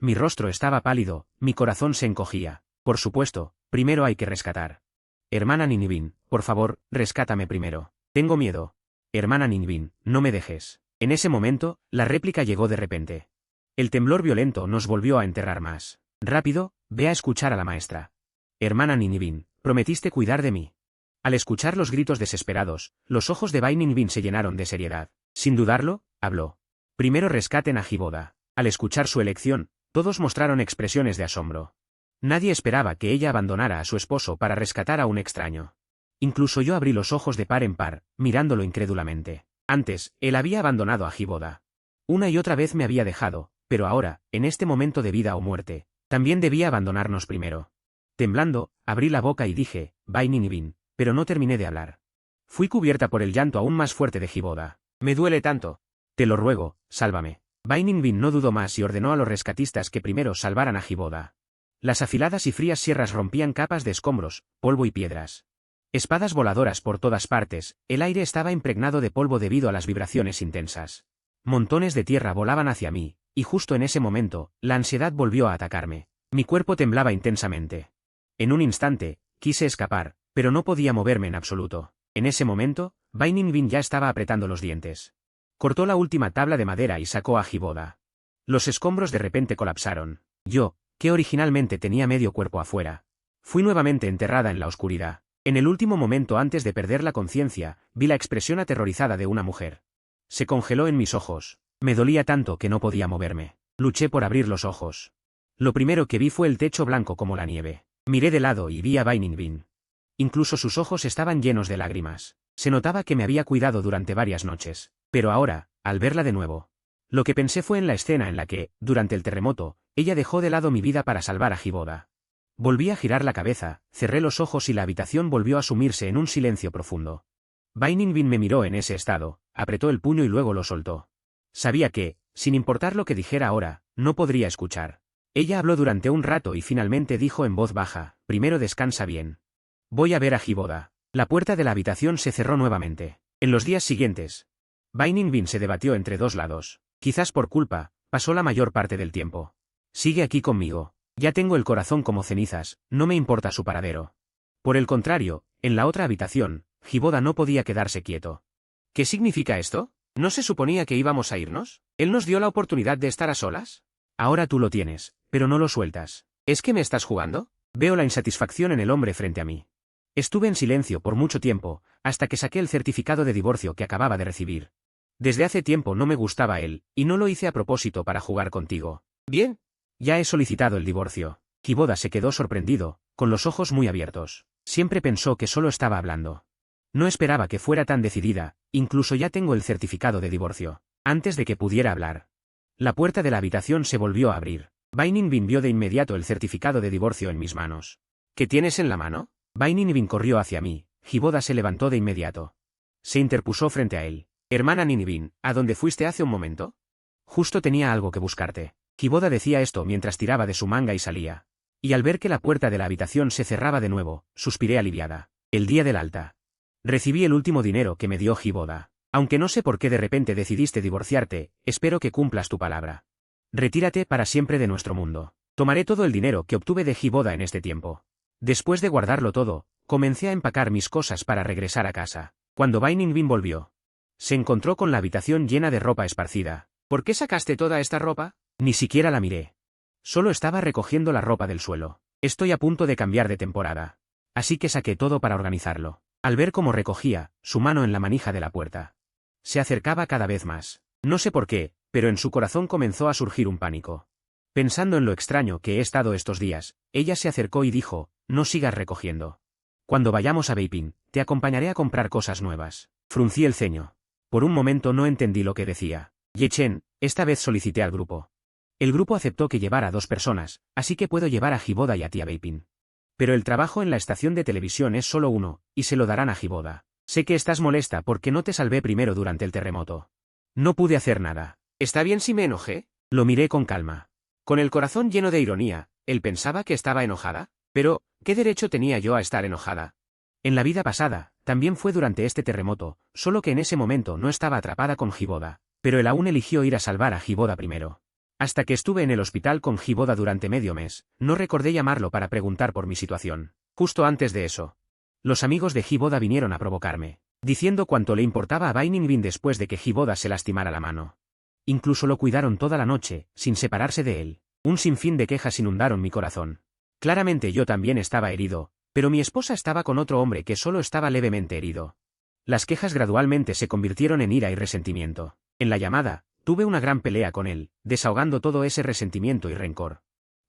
Mi rostro estaba pálido, mi corazón se encogía. Por supuesto, primero hay que rescatar. Hermana Ningbin, por favor, rescátame primero. Tengo miedo. Hermana Ningbin, no me dejes. En ese momento, la réplica llegó de repente. El temblor violento nos volvió a enterrar más. Rápido, ve a escuchar a la maestra. Hermana Ningbin, prometiste cuidar de mí. Al escuchar los gritos desesperados, los ojos de Bai Ningbin se llenaron de seriedad. Sin dudarlo, habló. Primero rescaten a Hiboda. Al escuchar su elección, todos mostraron expresiones de asombro. Nadie esperaba que ella abandonara a su esposo para rescatar a un extraño. Incluso yo abrí los ojos de par en par, mirándolo incrédulamente. Antes, él había abandonado a Hiboda. Una y otra vez me había dejado, pero ahora, en este momento de vida o muerte, también debía abandonarnos primero. Temblando, abrí la boca y dije, Bai Ningbin, pero no terminé de hablar. Fui cubierta por el llanto aún más fuerte de Hiboda. Me duele tanto. Te lo ruego, sálvame. Bai Ningbin no dudó más y ordenó a los rescatistas que primero salvaran a Hiboda. Las afiladas y frías sierras rompían capas de escombros, polvo y piedras. Espadas voladoras por todas partes, el aire estaba impregnado de polvo debido a las vibraciones intensas. Montones de tierra volaban hacia mí, y justo en ese momento, la ansiedad volvió a atacarme. Mi cuerpo temblaba intensamente. En un instante, quise escapar, pero no podía moverme en absoluto. En ese momento, Bai Ningbin ya estaba apretando los dientes. Cortó la última tabla de madera y sacó a Hiboda. Los escombros de repente colapsaron. Yo, que originalmente tenía medio cuerpo afuera, fui nuevamente enterrada en la oscuridad. En el último momento antes de perder la conciencia, vi la expresión aterrorizada de una mujer. Se congeló en mis ojos. Me dolía tanto que no podía moverme. Luché por abrir los ojos. Lo primero que vi fue el techo blanco como la nieve. Miré de lado y vi a Bai Ningbin. Incluso sus ojos estaban llenos de lágrimas. Se notaba que me había cuidado durante varias noches. Pero ahora, al verla de nuevo, lo que pensé fue en la escena en la que, durante el terremoto, ella dejó de lado mi vida para salvar a Hiboda. Volví a girar la cabeza, cerré los ojos y la habitación volvió a sumirse en un silencio profundo. Bai Ningbin me miró en ese estado, apretó el puño y luego lo soltó. Sabía que, sin importar lo que dijera ahora, no podría escuchar. Ella habló durante un rato y finalmente dijo en voz baja, primero descansa bien. Voy a ver a Hiboda. La puerta de la habitación se cerró nuevamente. En los días siguientes, Bainingbin se debatió entre dos lados. Quizás por culpa, pasó la mayor parte del tiempo. Sigue aquí conmigo. Ya tengo el corazón como cenizas, no me importa su paradero. Por el contrario, en la otra habitación, Hiboda no podía quedarse quieto. ¿Qué significa esto? ¿No se suponía que íbamos a irnos? ¿Él nos dio la oportunidad de estar a solas? Ahora tú lo tienes, pero no lo sueltas. ¿Es que me estás jugando? Veo la insatisfacción en el hombre frente a mí. Estuve en silencio por mucho tiempo, hasta que saqué el certificado de divorcio que acababa de recibir. Desde hace tiempo no me gustaba él, y no lo hice a propósito para jugar contigo. Bien. Ya he solicitado el divorcio. Hiboda se quedó sorprendido, con los ojos muy abiertos. Siempre pensó que solo estaba hablando. No esperaba que fuera tan decidida, incluso ya tengo el certificado de divorcio. Antes de que pudiera hablar. La puerta de la habitación se volvió a abrir. Bainingbin vio de inmediato el certificado de divorcio en mis manos. ¿Qué tienes en la mano? Bainingbin corrió hacia mí. Hiboda se levantó de inmediato. Se interpuso frente a él. Hermana Ninibin, ¿a dónde fuiste hace un momento? Justo tenía algo que buscarte. Hiboda decía esto mientras tiraba de su manga y salía. Y al ver que la puerta de la habitación se cerraba de nuevo, suspiré aliviada. El día del alta. Recibí el último dinero que me dio Hiboda. Aunque no sé por qué de repente decidiste divorciarte, espero que cumplas tu palabra. Retírate para siempre de nuestro mundo. Tomaré todo el dinero que obtuve de Hiboda en este tiempo. Después de guardarlo todo, comencé a empacar mis cosas para regresar a casa. Cuando Bainingbin volvió, se encontró con la habitación llena de ropa esparcida. ¿Por qué sacaste toda esta ropa? Ni siquiera la miré. Solo estaba recogiendo la ropa del suelo. Estoy a punto de cambiar de temporada. Así que saqué todo para organizarlo. Al ver cómo recogía, su mano en la manija de la puerta. Se acercaba cada vez más. No sé por qué, pero en su corazón comenzó a surgir un pánico. Pensando en lo extraño que he estado estos días, ella se acercó y dijo, no sigas recogiendo. Cuando vayamos a Beiping, te acompañaré a comprar cosas nuevas. Fruncí el ceño. Por un momento no entendí lo que decía. Yechen, esta vez solicité al grupo. El grupo aceptó que llevara 2 personas, así que puedo llevar a Hiboda y a ti a Beiping. Pero el trabajo en la estación de televisión es solo uno, y se lo darán a Hiboda. Sé que estás molesta porque no te salvé primero durante el terremoto. No pude hacer nada. ¿Está bien si me enojé? Lo miré con calma. Con el corazón lleno de ironía, él pensaba que estaba enojada. Pero, ¿qué derecho tenía yo a estar enojada? En la vida pasada, también fue durante este terremoto, solo que en ese momento no estaba atrapada con Hiboda. Pero él aún eligió ir a salvar a Hiboda primero. Hasta que estuve en el hospital con Hiboda durante medio mes, no recordé llamarlo para preguntar por mi situación. Justo antes de eso, los amigos de Hiboda vinieron a provocarme, diciendo cuánto le importaba a Bainingbin después de que Hiboda se lastimara la mano. Incluso lo cuidaron toda la noche, sin separarse de él. Un sinfín de quejas inundaron mi corazón. Claramente yo también estaba herido, pero mi esposa estaba con otro hombre que solo estaba levemente herido. Las quejas gradualmente se convirtieron en ira y resentimiento. En la llamada, tuve una gran pelea con él, desahogando todo ese resentimiento y rencor.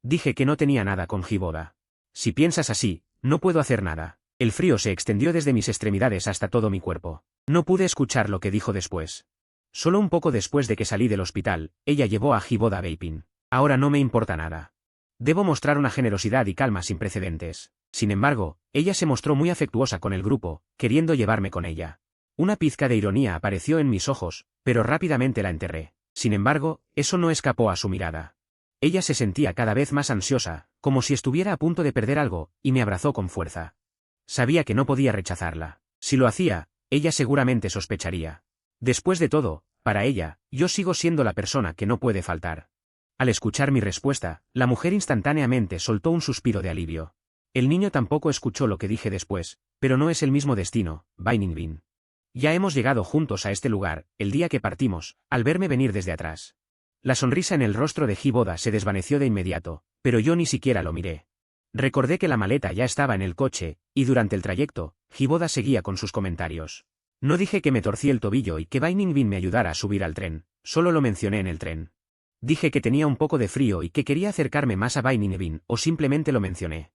Dije que no tenía nada con Hiboda. Si piensas así, no puedo hacer nada. El frío se extendió desde mis extremidades hasta todo mi cuerpo. No pude escuchar lo que dijo después. Solo un poco después de que salí del hospital, ella llevó a Hiboda a Beiping. Ahora no me importa nada. Debo mostrar una generosidad y calma sin precedentes. Sin embargo, ella se mostró muy afectuosa con el grupo, queriendo llevarme con ella. Una pizca de ironía apareció en mis ojos, pero rápidamente la enterré. Sin embargo, eso no escapó a su mirada. Ella se sentía cada vez más ansiosa, como si estuviera a punto de perder algo, y me abrazó con fuerza. Sabía que no podía rechazarla. Si lo hacía, ella seguramente sospecharía. Después de todo, para ella, yo sigo siendo la persona que no puede faltar. Al escuchar mi respuesta, la mujer instantáneamente soltó un suspiro de alivio. El niño tampoco escuchó lo que dije después, pero no es el mismo destino, Bainingbin. Ya hemos llegado juntos a este lugar, el día que partimos, al verme venir desde atrás. La sonrisa en el rostro de Hiboda se desvaneció de inmediato, pero yo ni siquiera lo miré. Recordé que la maleta ya estaba en el coche, y durante el trayecto, Hiboda seguía con sus comentarios. No dije que me torcí el tobillo y que Bainingbin me ayudara a subir al tren, solo lo mencioné en el tren. Dije que tenía un poco de frío y que quería acercarme más a Bainingbin, o simplemente lo mencioné.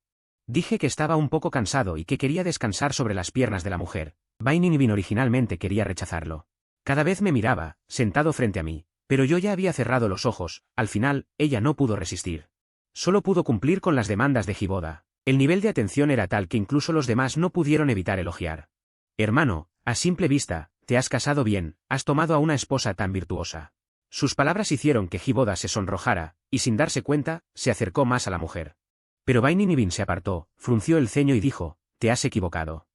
Dije que estaba un poco cansado y que quería descansar sobre las piernas de la mujer. Bainingbin originalmente quería rechazarlo. Cada vez me miraba, sentado frente a mí, pero yo ya había cerrado los ojos. Al final, ella no pudo resistir. Solo pudo cumplir con las demandas de Hiboda. El nivel de atención era tal que incluso los demás no pudieron evitar elogiar. Hermano, a simple vista, te has casado bien, has tomado a una esposa tan virtuosa. Sus palabras hicieron que Hiboda se sonrojara, y sin darse cuenta, se acercó más a la mujer. Pero Baininibin se apartó, frunció el ceño y dijo, «Te has equivocado.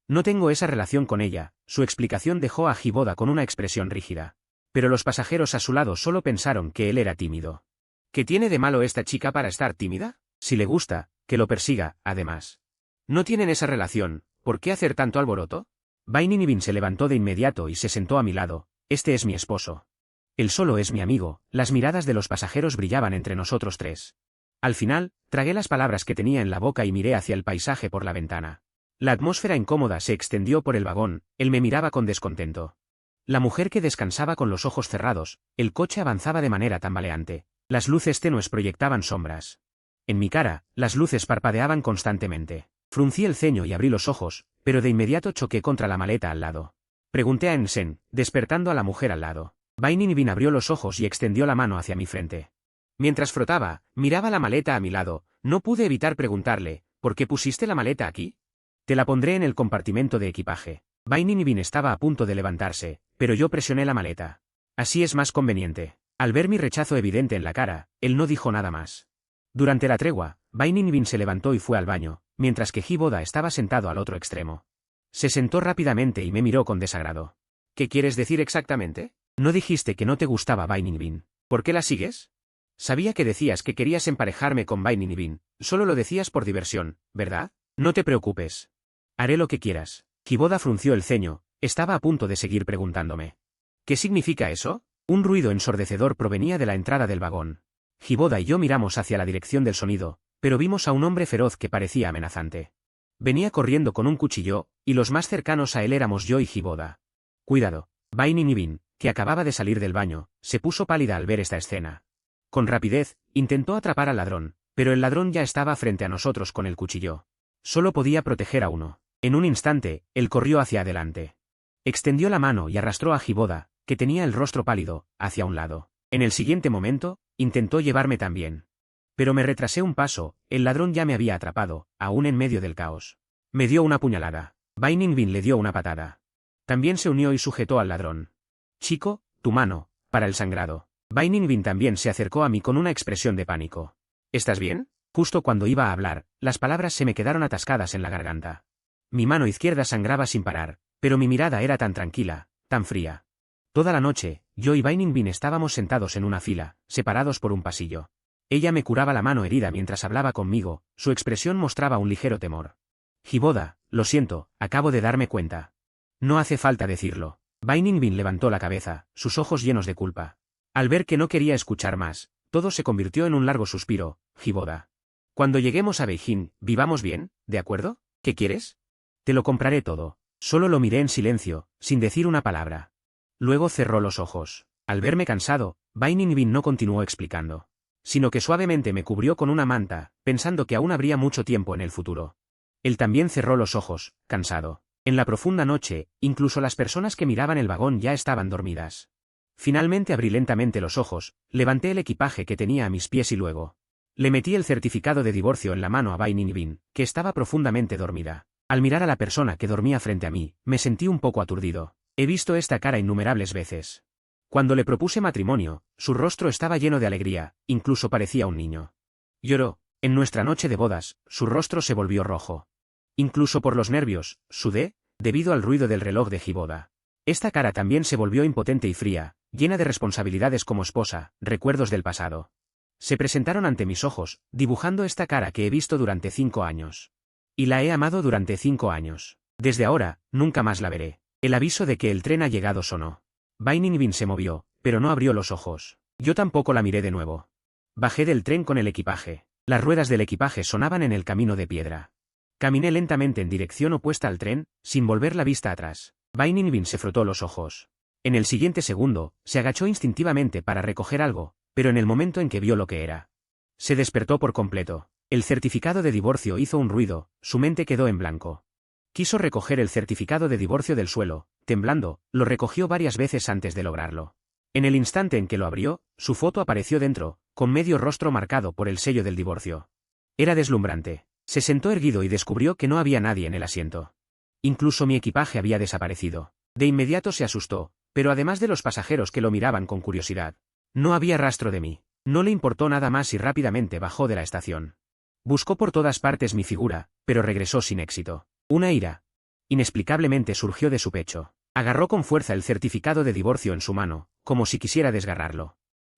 No tengo esa relación con ella». Su explicación dejó a Hiboda con una expresión rígida. Pero los pasajeros a su lado solo pensaron que él era tímido. ¿Qué tiene de malo esta chica para estar tímida? Si le gusta, que lo persiga, además. ¿No tienen esa relación? ¿Por qué hacer tanto alboroto? Baininibin se levantó de inmediato y se sentó a mi lado. Este es mi esposo. Él solo es mi amigo. Las miradas de los pasajeros brillaban entre nosotros tres. Al final, tragué las palabras que tenía en la boca y miré hacia el paisaje por la ventana. La atmósfera incómoda se extendió por el vagón, él me miraba con descontento. La mujer que descansaba con los ojos cerrados, el coche avanzaba de manera tambaleante. Las luces tenues proyectaban sombras. En mi cara, las luces parpadeaban constantemente. Fruncí el ceño y abrí los ojos, pero de inmediato choqué contra la maleta al lado. Pregunté a Ensen, despertando a la mujer al lado. Baininibin abrió los ojos y extendió la mano hacia mi frente. Mientras frotaba, miraba la maleta a mi lado, no pude evitar preguntarle, ¿por qué pusiste la maleta aquí? Te la pondré en el compartimento de equipaje. Baininibin estaba a punto de levantarse, pero yo presioné la maleta. Así es más conveniente. Al ver mi rechazo evidente en la cara, él no dijo nada más. Durante la tregua, Baininibin se levantó y fue al baño, mientras que Hiboda estaba sentado al otro extremo. Se sentó rápidamente y me miró con desagrado. ¿Qué quieres decir exactamente? No dijiste que no te gustaba Baininibin. ¿Por qué la sigues? Sabía que decías que querías emparejarme con Baininibin, solo lo decías por diversión, ¿verdad? No te preocupes. Haré lo que quieras. Hiboda frunció el ceño, estaba a punto de seguir preguntándome. ¿Qué significa eso? Un ruido ensordecedor provenía de la entrada del vagón. Hiboda y yo miramos hacia la dirección del sonido, pero vimos a un hombre feroz que parecía amenazante. Venía corriendo con un cuchillo, y los más cercanos a él éramos yo y Hiboda. Cuidado. Baininibin, que acababa de salir del baño, se puso pálida al ver esta escena. Con rapidez, intentó atrapar al ladrón, pero el ladrón ya estaba frente a nosotros con el cuchillo. Solo podía proteger a uno. En un instante, él corrió hacia adelante. Extendió la mano y arrastró a Hiboda, que tenía el rostro pálido, hacia un lado. En el siguiente momento, intentó llevarme también. Pero me retrasé un paso, el ladrón ya me había atrapado, aún en medio del caos. Me dio una puñalada. Baininibin le dio una patada. También se unió y sujetó al ladrón. Chico, tu mano, para el sangrado. Baininibin también se acercó a mí con una expresión de pánico. ¿Estás bien? Justo cuando iba a hablar, las palabras se me quedaron atascadas en la garganta. Mi mano izquierda sangraba sin parar, pero mi mirada era tan tranquila, tan fría. Toda la noche, yo y Baininibin estábamos sentados en una fila, separados por un pasillo. Ella me curaba la mano herida mientras hablaba conmigo, su expresión mostraba un ligero temor. Hiboda, lo siento, acabo de darme cuenta. No hace falta decirlo. Baininibin levantó la cabeza, sus ojos llenos de culpa. Al ver que no quería escuchar más, todo se convirtió en un largo suspiro. Hiboda. Cuando lleguemos a Beijing, vivamos bien, ¿de acuerdo? ¿Qué quieres? Te lo compraré todo. Solo lo miré en silencio, sin decir una palabra. Luego cerró los ojos. Al verme cansado, Baininibin no continuó explicando, sino que suavemente me cubrió con una manta, pensando que aún habría mucho tiempo en el futuro. Él también cerró los ojos, cansado. En la profunda noche, incluso las personas que miraban el vagón ya estaban dormidas. Finalmente abrí lentamente los ojos, levanté el equipaje que tenía a mis pies y luego le metí el certificado de divorcio en la mano a Baininibin, que estaba profundamente dormida. Al mirar a la persona que dormía frente a mí, me sentí un poco aturdido. He visto esta cara innumerables veces. Cuando le propuse matrimonio, su rostro estaba lleno de alegría, incluso parecía un niño. Lloró. En nuestra noche de bodas, su rostro se volvió rojo. Incluso por los nervios, sudé, debido al ruido del reloj de Hiboda. Esta cara también se volvió impotente y fría, llena de responsabilidades como esposa, recuerdos del pasado. Se presentaron ante mis ojos, dibujando esta cara que he visto durante 5 años. Y la he amado durante 5 años. Desde ahora, nunca más la veré. El aviso de que el tren ha llegado sonó. Baininibin se movió, pero no abrió los ojos. Yo tampoco la miré de nuevo. Bajé del tren con el equipaje. Las ruedas del equipaje sonaban en el camino de piedra. Caminé lentamente en dirección opuesta al tren, sin volver la vista atrás. Baininibin se frotó los ojos. En el siguiente segundo, se agachó instintivamente para recoger algo, pero en el momento en que vio lo que era, se despertó por completo. El certificado de divorcio hizo un ruido, su mente quedó en blanco. Quiso recoger el certificado de divorcio del suelo, temblando, lo recogió varias veces antes de lograrlo. En el instante en que lo abrió, su foto apareció dentro, con medio rostro marcado por el sello del divorcio. Era deslumbrante. Se sentó erguido y descubrió que no había nadie en el asiento. Incluso mi equipaje había desaparecido. De inmediato se asustó, pero además de los pasajeros que lo miraban con curiosidad, No había rastro de mí. No le importó nada más y rápidamente bajó de la estación. Buscó por todas partes mi figura, pero regresó sin éxito. Una ira inexplicablemente surgió de su pecho. Agarró con fuerza el certificado de divorcio en su mano, como si quisiera desgarrarlo.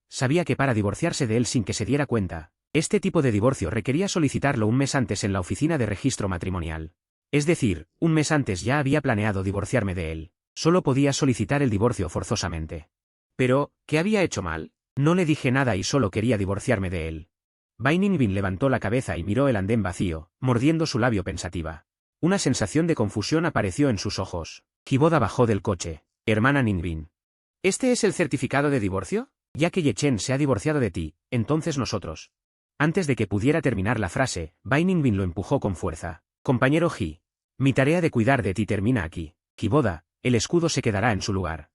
Sabía que para divorciarse de él sin que se diera cuenta, este tipo de divorcio requería solicitarlo un mes antes en la oficina de registro matrimonial. Es decir, un mes antes ya había planeado divorciarme de él. Solo podía solicitar el divorcio forzosamente. Pero, ¿qué había hecho mal? No le dije nada y solo quería divorciarme de él. Bai Ningbin levantó la cabeza y miró el andén vacío, mordiendo su labio pensativa. Una sensación de confusión apareció en sus ojos. Hiboda bajó del coche. Hermana Ningbin. ¿Este es el certificado de divorcio? Ya que Yechen se ha divorciado de ti, entonces nosotros. Antes de que pudiera terminar la frase, Bai Ningbin lo empujó con fuerza. Compañero Ji. Mi tarea de cuidar de ti termina aquí. Hiboda, el escudo se quedará en su lugar.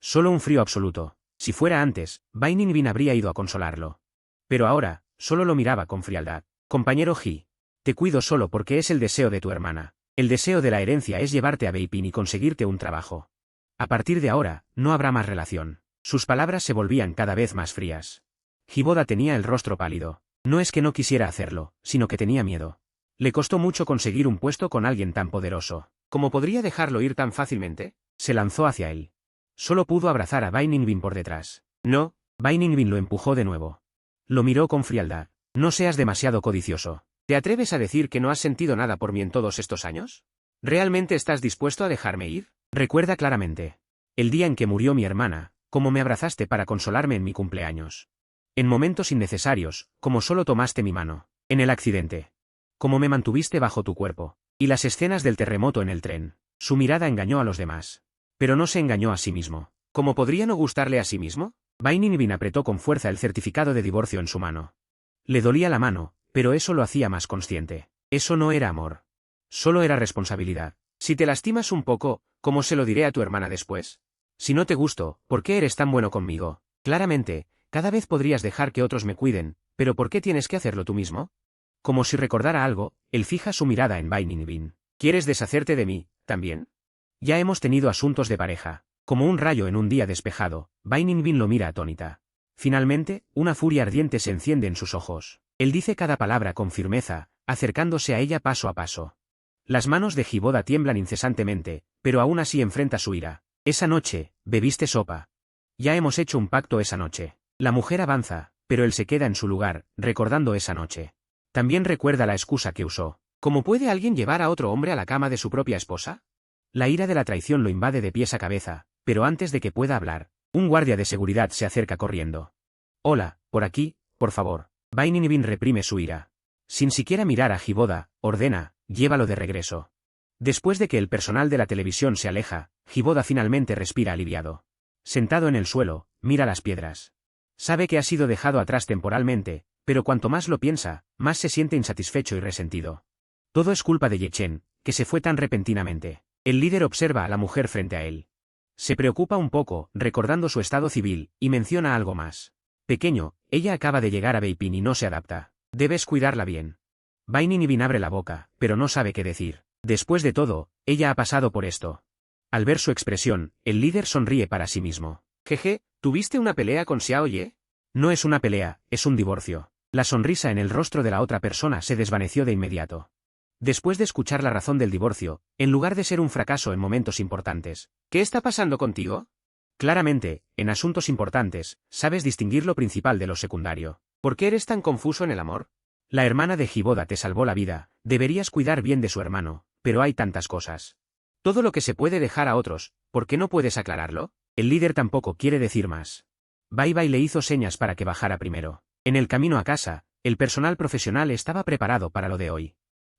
Solo un frío absoluto. Si fuera antes, Bai Ningbin habría ido a consolarlo. Pero ahora, solo lo miraba con frialdad. Compañero Ji. Te cuido solo porque es el deseo de tu hermana. El deseo de la herencia es llevarte a Beipin y conseguirte un trabajo. A partir de ahora, no habrá más relación. Sus palabras se volvían cada vez más frías. Hiboda tenía el rostro pálido. No es que no quisiera hacerlo, sino que tenía miedo. Le costó mucho conseguir un puesto con alguien tan poderoso. ¿Cómo podría dejarlo ir tan fácilmente? Se lanzó hacia él. Solo pudo abrazar a Bai Ningbin por detrás. No, Bai Ningbin lo empujó de nuevo. Lo miró con frialdad. No seas demasiado codicioso. ¿Te atreves a decir que no has sentido nada por mí en todos estos años? ¿Realmente estás dispuesto a dejarme ir? Recuerda claramente. El día en que murió mi hermana, cómo me abrazaste para consolarme en mi cumpleaños. En momentos innecesarios, como solo tomaste mi mano. En el accidente. Cómo me mantuviste bajo tu cuerpo. Y las escenas del terremoto en el tren. Su mirada engañó a los demás. Pero no se engañó a sí mismo. ¿Cómo podría no gustarle a sí mismo? Bai Ningbin apretó con fuerza el certificado de divorcio en su mano. Le dolía la mano, pero eso lo hacía más consciente. Eso no era amor. Solo era responsabilidad. Si te lastimas un poco, ¿cómo se lo diré a tu hermana después? Si no te gusto, ¿por qué eres tan bueno conmigo? Claramente, cada vez podrías dejar que otros me cuiden, pero ¿por qué tienes que hacerlo tú mismo? Como si recordara algo, él fija su mirada en Bai Ningbin. ¿Quieres deshacerte de mí, también? Ya hemos tenido asuntos de pareja. Como un rayo en un día despejado, Bai Ningbin lo mira atónita. Finalmente, una furia ardiente se enciende en sus ojos. Él dice cada palabra con firmeza, acercándose a ella paso a paso. Las manos de Hiboda tiemblan incesantemente, pero aún así enfrenta su ira. Esa noche, bebiste sopa. Ya hemos hecho un pacto esa noche. La mujer avanza, pero él se queda en su lugar, recordando esa noche. También recuerda la excusa que usó. ¿Cómo puede alguien llevar a otro hombre a la cama de su propia esposa? La ira de la traición lo invade de pies a cabeza, pero antes de que pueda hablar, un guardia de seguridad se acerca corriendo. Hola, por aquí, por favor. Bai Ningbin reprime su ira. Sin siquiera mirar a Hiboda, ordena, llévalo de regreso. Después de que el personal de la televisión se aleja, Hiboda finalmente respira aliviado. Sentado en el suelo, mira las piedras. Sabe que ha sido dejado atrás temporalmente, pero cuanto más lo piensa, más se siente insatisfecho y resentido. Todo es culpa de Yechen, que se fue tan repentinamente. El líder observa a la mujer frente a él. Se preocupa un poco, recordando su estado civil, y menciona algo más. Pequeño, ella acaba de llegar a Beipin y no se adapta. Debes cuidarla bien. Bai Ningbin abre la boca, pero no sabe qué decir. Después de todo, ella ha pasado por esto. Al ver su expresión, el líder sonríe para sí mismo. Jeje, ¿tuviste una pelea con Xiao Ye? No es una pelea, es un divorcio. La sonrisa en el rostro de la otra persona se desvaneció de inmediato. Después de escuchar la razón del divorcio, en lugar de ser un fracaso en momentos importantes, ¿qué está pasando contigo? Claramente, en asuntos importantes, sabes distinguir lo principal de lo secundario. ¿Por qué eres tan confuso en el amor? La hermana de Hiboda te salvó la vida, deberías cuidar bien de su hermano, pero hay tantas cosas. Todo lo que se puede dejar a otros, ¿por qué no puedes aclararlo? El líder tampoco quiere decir más. Bai Bai le hizo señas para que bajara primero. En el camino a casa, el personal profesional estaba preparado para lo de hoy.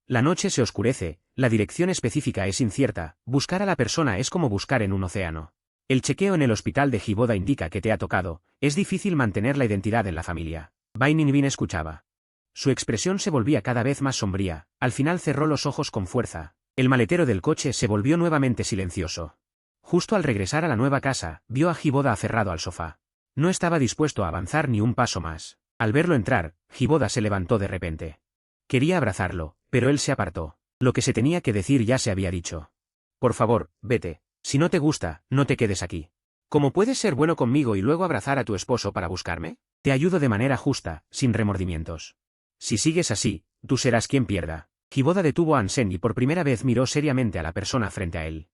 La noche se oscurece, la dirección específica es incierta, buscar a la persona es como buscar en un océano. El chequeo en el hospital de Hiboda indica que te ha tocado, es difícil mantener la identidad en la familia. Bai Ningbin escuchaba. Su expresión se volvía cada vez más sombría, al final cerró los ojos con fuerza. El maletero del coche se volvió nuevamente silencioso. Justo al regresar a la nueva casa, vio a Hiboda aferrado al sofá. No estaba dispuesto a avanzar ni un paso más. Al verlo entrar, Hiboda se levantó de repente. Quería abrazarlo, pero él se apartó. Lo que se tenía que decir ya se había dicho. Por favor, vete. Si no te gusta, no te quedes aquí. ¿Cómo puedes ser bueno conmigo y luego abrazar a tu esposo para buscarme? Te ayudo de manera justa, sin remordimientos. Si sigues así, tú serás quien pierda. Hiboda detuvo a Ansem y por primera vez miró seriamente a la persona frente a él.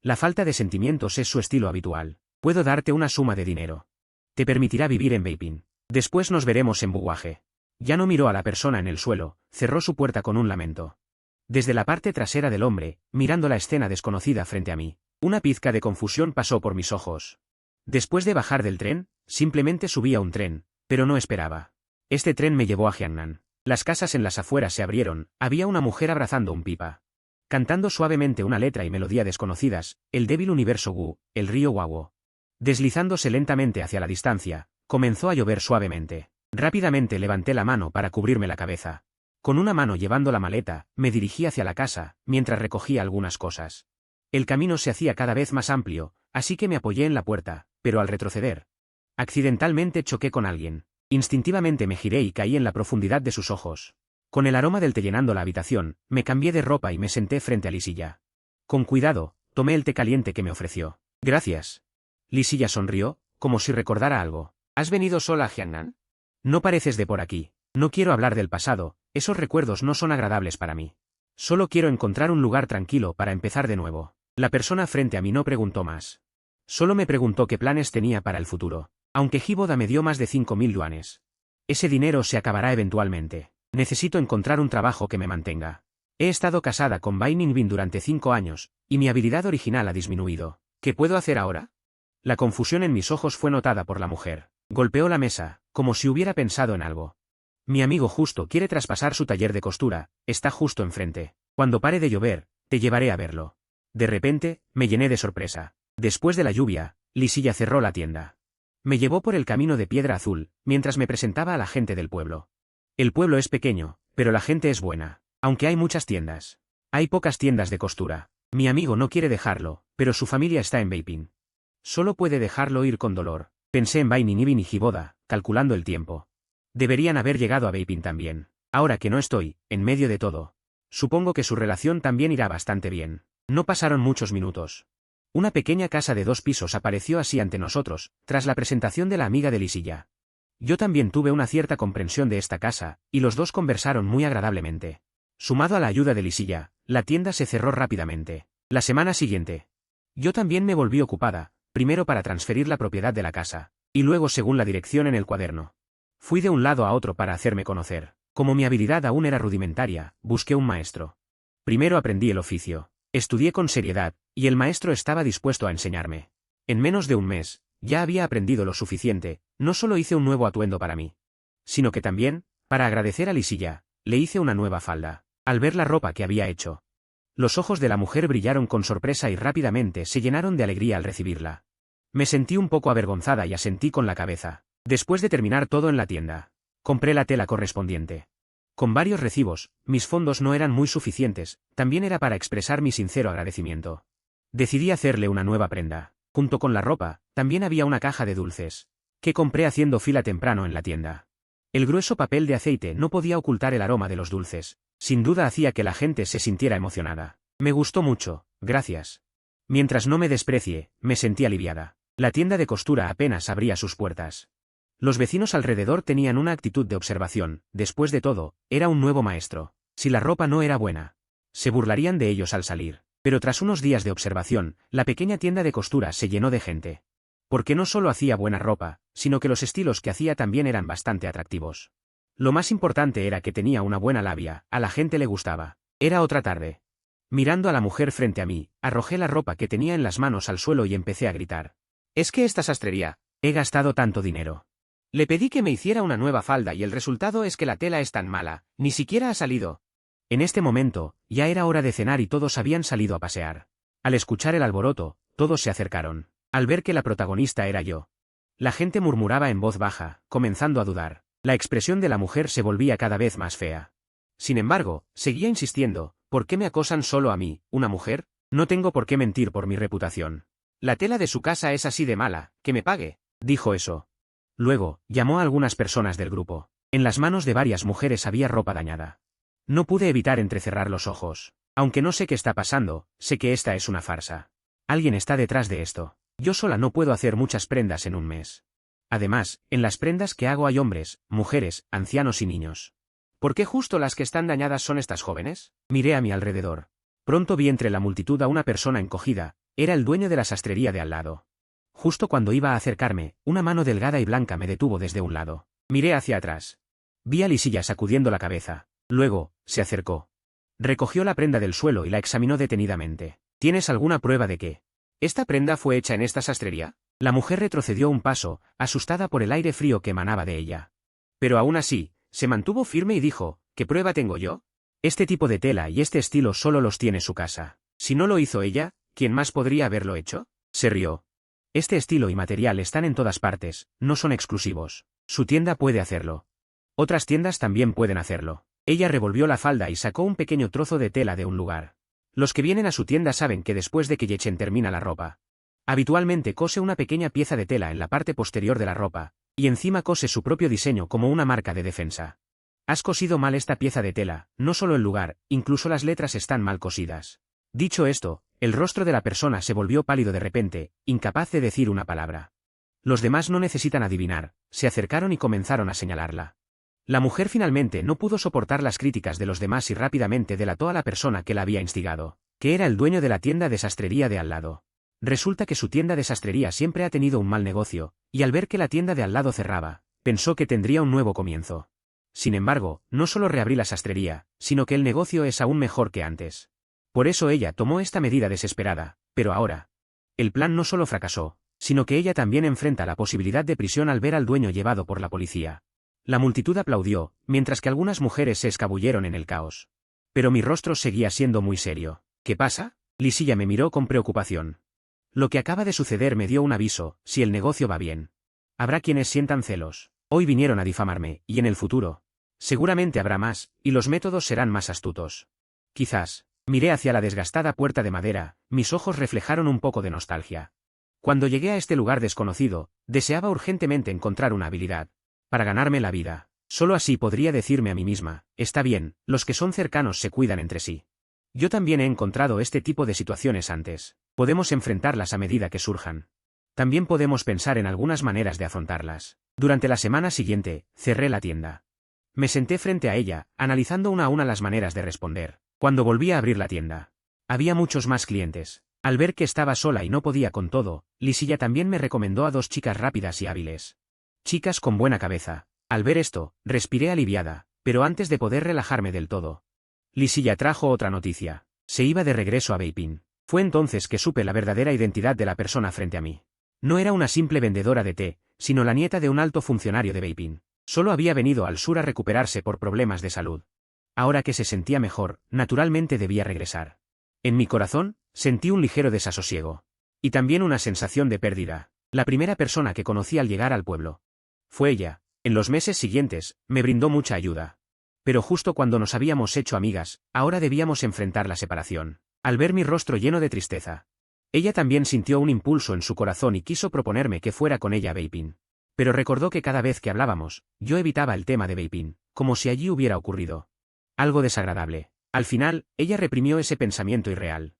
La falta de sentimientos es su estilo habitual. Puedo darte una suma de dinero. Te permitirá vivir en Beiping. Después nos veremos en Buguaje. Ya no miró a la persona en el suelo, cerró su puerta con un lamento. Desde la parte trasera del hombre, mirando la escena desconocida frente a mí, una pizca de confusión pasó por mis ojos. Después de bajar del tren, simplemente subí a un tren, pero no esperaba. Este tren me llevó a Jiangnan. Las casas en las afueras se abrieron, había una mujer abrazando un pipa. Cantando suavemente una letra y melodía desconocidas, el débil universo Wu, el río Wawo. Deslizándose lentamente hacia la distancia, comenzó a llover suavemente. Rápidamente levanté la mano para cubrirme la cabeza. Con una mano llevando la maleta, me dirigí hacia la casa, mientras recogía algunas cosas. El camino se hacía cada vez más amplio, así que me apoyé en la puerta, pero al retroceder, accidentalmente choqué con alguien. Instintivamente me giré y caí en la profundidad de sus ojos. Con el aroma del té llenando la habitación, me cambié de ropa y me senté frente a Lisilla. Con cuidado, tomé el té caliente que me ofreció. Gracias. Lisilla sonrió, como si recordara algo. ¿Has venido sola a Jiangnan? No pareces de por aquí. No quiero hablar del pasado, esos recuerdos no son agradables para mí. Solo quiero encontrar un lugar tranquilo para empezar de nuevo. La persona frente a mí no preguntó más. Solo me preguntó qué planes tenía para el futuro. Aunque Hiboda me dio más de 5.000 yuanes. Ese dinero se acabará eventualmente. Necesito encontrar un trabajo que me mantenga. He estado casada con Bai Ningbin durante 5 años, y mi habilidad original ha disminuido. ¿Qué puedo hacer ahora? La confusión en mis ojos fue notada por la mujer. Golpeó la mesa, como si hubiera pensado en algo. Mi amigo justo quiere traspasar su taller de costura, está justo enfrente. Cuando pare de llover, te llevaré a verlo. De repente, me llené de sorpresa. Después de la lluvia, Lisilla cerró la tienda. Me llevó por el camino de piedra azul, mientras me presentaba a la gente del pueblo. El pueblo es pequeño, pero la gente es buena, aunque hay muchas tiendas. Hay pocas tiendas de costura. Mi amigo no quiere dejarlo, pero su familia está en Beiping. Solo puede dejarlo ir con dolor. Pensé en Bai Ningbin y Hiboda, calculando el tiempo. Deberían haber llegado a Beiping también. Ahora que no estoy, en medio de todo. Supongo que su relación también irá bastante bien. No pasaron muchos minutos. Una pequeña casa de 2 pisos apareció así ante nosotros, tras la presentación de la amiga de Lisilla. Yo también tuve una cierta comprensión de esta casa, y los dos conversaron muy agradablemente. Sumado a la ayuda de Lisilla, la tienda se cerró rápidamente. La semana siguiente, yo también me volví ocupada, primero para transferir la propiedad de la casa, y luego según la dirección en el cuaderno. Fui de un lado a otro para hacerme conocer. Como mi habilidad aún era rudimentaria, busqué un maestro. Primero aprendí el oficio. Estudié con seriedad, y el maestro estaba dispuesto a enseñarme. En menos de un mes, ya había aprendido lo suficiente, no solo hice un nuevo atuendo para mí, sino que también, para agradecer a Lisilla, le hice una nueva falda. Al ver la ropa que había hecho, los ojos de la mujer brillaron con sorpresa y rápidamente se llenaron de alegría al recibirla. Me sentí un poco avergonzada y asentí con la cabeza. Después de terminar todo en la tienda, compré la tela correspondiente. Con varios recibos, mis fondos no eran muy suficientes, también era para expresar mi sincero agradecimiento. Decidí hacerle una nueva prenda. Junto con la ropa, también había una caja de dulces, que compré haciendo fila temprano en la tienda. El grueso papel de aceite no podía ocultar el aroma de los dulces, sin duda hacía que la gente se sintiera emocionada. Me gustó mucho, gracias. Mientras no me desprecie, me sentí aliviada. La tienda de costura apenas abría sus puertas. Los vecinos alrededor tenían una actitud de observación, después de todo, era un nuevo maestro. Si la ropa no era buena, se burlarían de ellos al salir. Pero tras unos días de observación, la pequeña tienda de costura se llenó de gente. Porque no solo hacía buena ropa, sino que los estilos que hacía también eran bastante atractivos. Lo más importante era que tenía una buena labia, a la gente le gustaba. Era otra tarde. Mirando a la mujer frente a mí, arrojé la ropa que tenía en las manos al suelo y empecé a gritar. «¿Es que esta sastrería? He gastado tanto dinero. Le pedí que me hiciera una nueva falda y el resultado es que la tela es tan mala, ni siquiera ha salido». En este momento, ya era hora de cenar y todos habían salido a pasear. Al escuchar el alboroto, todos se acercaron. Al ver que la protagonista era yo, la gente murmuraba en voz baja, comenzando a dudar. La expresión de la mujer se volvía cada vez más fea. Sin embargo, seguía insistiendo, ¿por qué me acosan solo a mí, una mujer? No tengo por qué mentir por mi reputación. La tela de su casa es así de mala, que me pague. Dijo eso. Luego, llamó a algunas personas del grupo. En las manos de varias mujeres había ropa dañada. No pude evitar entrecerrar los ojos. Aunque no sé qué está pasando, sé que esta es una farsa. Alguien está detrás de esto. Yo sola no puedo hacer muchas prendas en un mes. Además, en las prendas que hago hay hombres, mujeres, ancianos y niños. ¿Por qué justo las que están dañadas son estas jóvenes? Miré a mi alrededor. Pronto vi entre la multitud a una persona encogida, era el dueño de la sastrería de al lado. Justo cuando iba a acercarme, una mano delgada y blanca me detuvo desde un lado. Miré hacia atrás. Vi a Lisilla sacudiendo la cabeza. Luego, se acercó. Recogió la prenda del suelo y la examinó detenidamente. ¿Tienes alguna prueba de que esta prenda fue hecha en esta sastrería? La mujer retrocedió un paso, asustada por el aire frío que emanaba de ella. Pero aún así, se mantuvo firme y dijo, ¿qué prueba tengo yo? Este tipo de tela y este estilo solo los tiene su casa. Si no lo hizo ella, ¿quién más podría haberlo hecho? Se rió. Este estilo y material están en todas partes, no son exclusivos. Su tienda puede hacerlo. Otras tiendas también pueden hacerlo. Ella revolvió la falda y sacó un pequeño trozo de tela de un lugar. Los que vienen a su tienda saben que después de que Yechen termina la ropa, habitualmente cose una pequeña pieza de tela en la parte posterior de la ropa, y encima cose su propio diseño como una marca de defensa. Has cosido mal esta pieza de tela, no solo el lugar, incluso las letras están mal cosidas. Dicho esto, el rostro de la persona se volvió pálido de repente, incapaz de decir una palabra. Los demás no necesitan adivinar, se acercaron y comenzaron a señalarla. La mujer finalmente no pudo soportar las críticas de los demás y rápidamente delató a la persona que la había instigado, que era el dueño de la tienda de sastrería de al lado. Resulta que su tienda de sastrería siempre ha tenido un mal negocio, y al ver que la tienda de al lado cerraba, pensó que tendría un nuevo comienzo. Sin embargo, no solo reabrí la sastrería, sino que el negocio es aún mejor que antes. Por eso ella tomó esta medida desesperada, pero ahora, el plan no solo fracasó, sino que ella también enfrenta la posibilidad de prisión al ver al dueño llevado por la policía. La multitud aplaudió, mientras que algunas mujeres se escabulleron en el caos. Pero mi rostro seguía siendo muy serio. ¿Qué pasa? Lisilla me miró con preocupación. Lo que acaba de suceder me dio un aviso, si el negocio va bien. Habrá quienes sientan celos. Hoy vinieron a difamarme, y en el futuro. Seguramente habrá más, y los métodos serán más astutos. Quizás. Miré hacia la desgastada puerta de madera, mis ojos reflejaron un poco de nostalgia. Cuando llegué a este lugar desconocido, deseaba urgentemente encontrar una habilidad para ganarme la vida. Solo así podría decirme a mí misma, está bien, los que son cercanos se cuidan entre sí. Yo también he encontrado este tipo de situaciones antes. Podemos enfrentarlas a medida que surjan. También podemos pensar en algunas maneras de afrontarlas. Durante la semana siguiente, cerré la tienda. Me senté frente a ella, analizando una a una las maneras de responder. Cuando volví a abrir la tienda, había muchos más clientes. Al ver que estaba sola y no podía con todo, Lisilla también me recomendó a dos chicas rápidas y hábiles. Chicas con buena cabeza. Al ver esto, respiré aliviada, pero antes de poder relajarme del todo, Lisilla trajo otra noticia. Se iba de regreso a Beiping. Fue entonces que supe la verdadera identidad de la persona frente a mí. No era una simple vendedora de té, sino la nieta de un alto funcionario de Beiping. Solo había venido al sur a recuperarse por problemas de salud. Ahora que se sentía mejor, naturalmente debía regresar. En mi corazón, sentí un ligero desasosiego. Y también una sensación de pérdida. La primera persona que conocí al llegar al pueblo fue ella. En los meses siguientes, me brindó mucha ayuda. Pero justo cuando nos habíamos hecho amigas, ahora debíamos enfrentar la separación. Al ver mi rostro lleno de tristeza, ella también sintió un impulso en su corazón y quiso proponerme que fuera con ella a Beiping. Pero recordó que cada vez que hablábamos, yo evitaba el tema de Beiping, como si allí hubiera ocurrido algo desagradable. Al final, ella reprimió ese pensamiento irreal.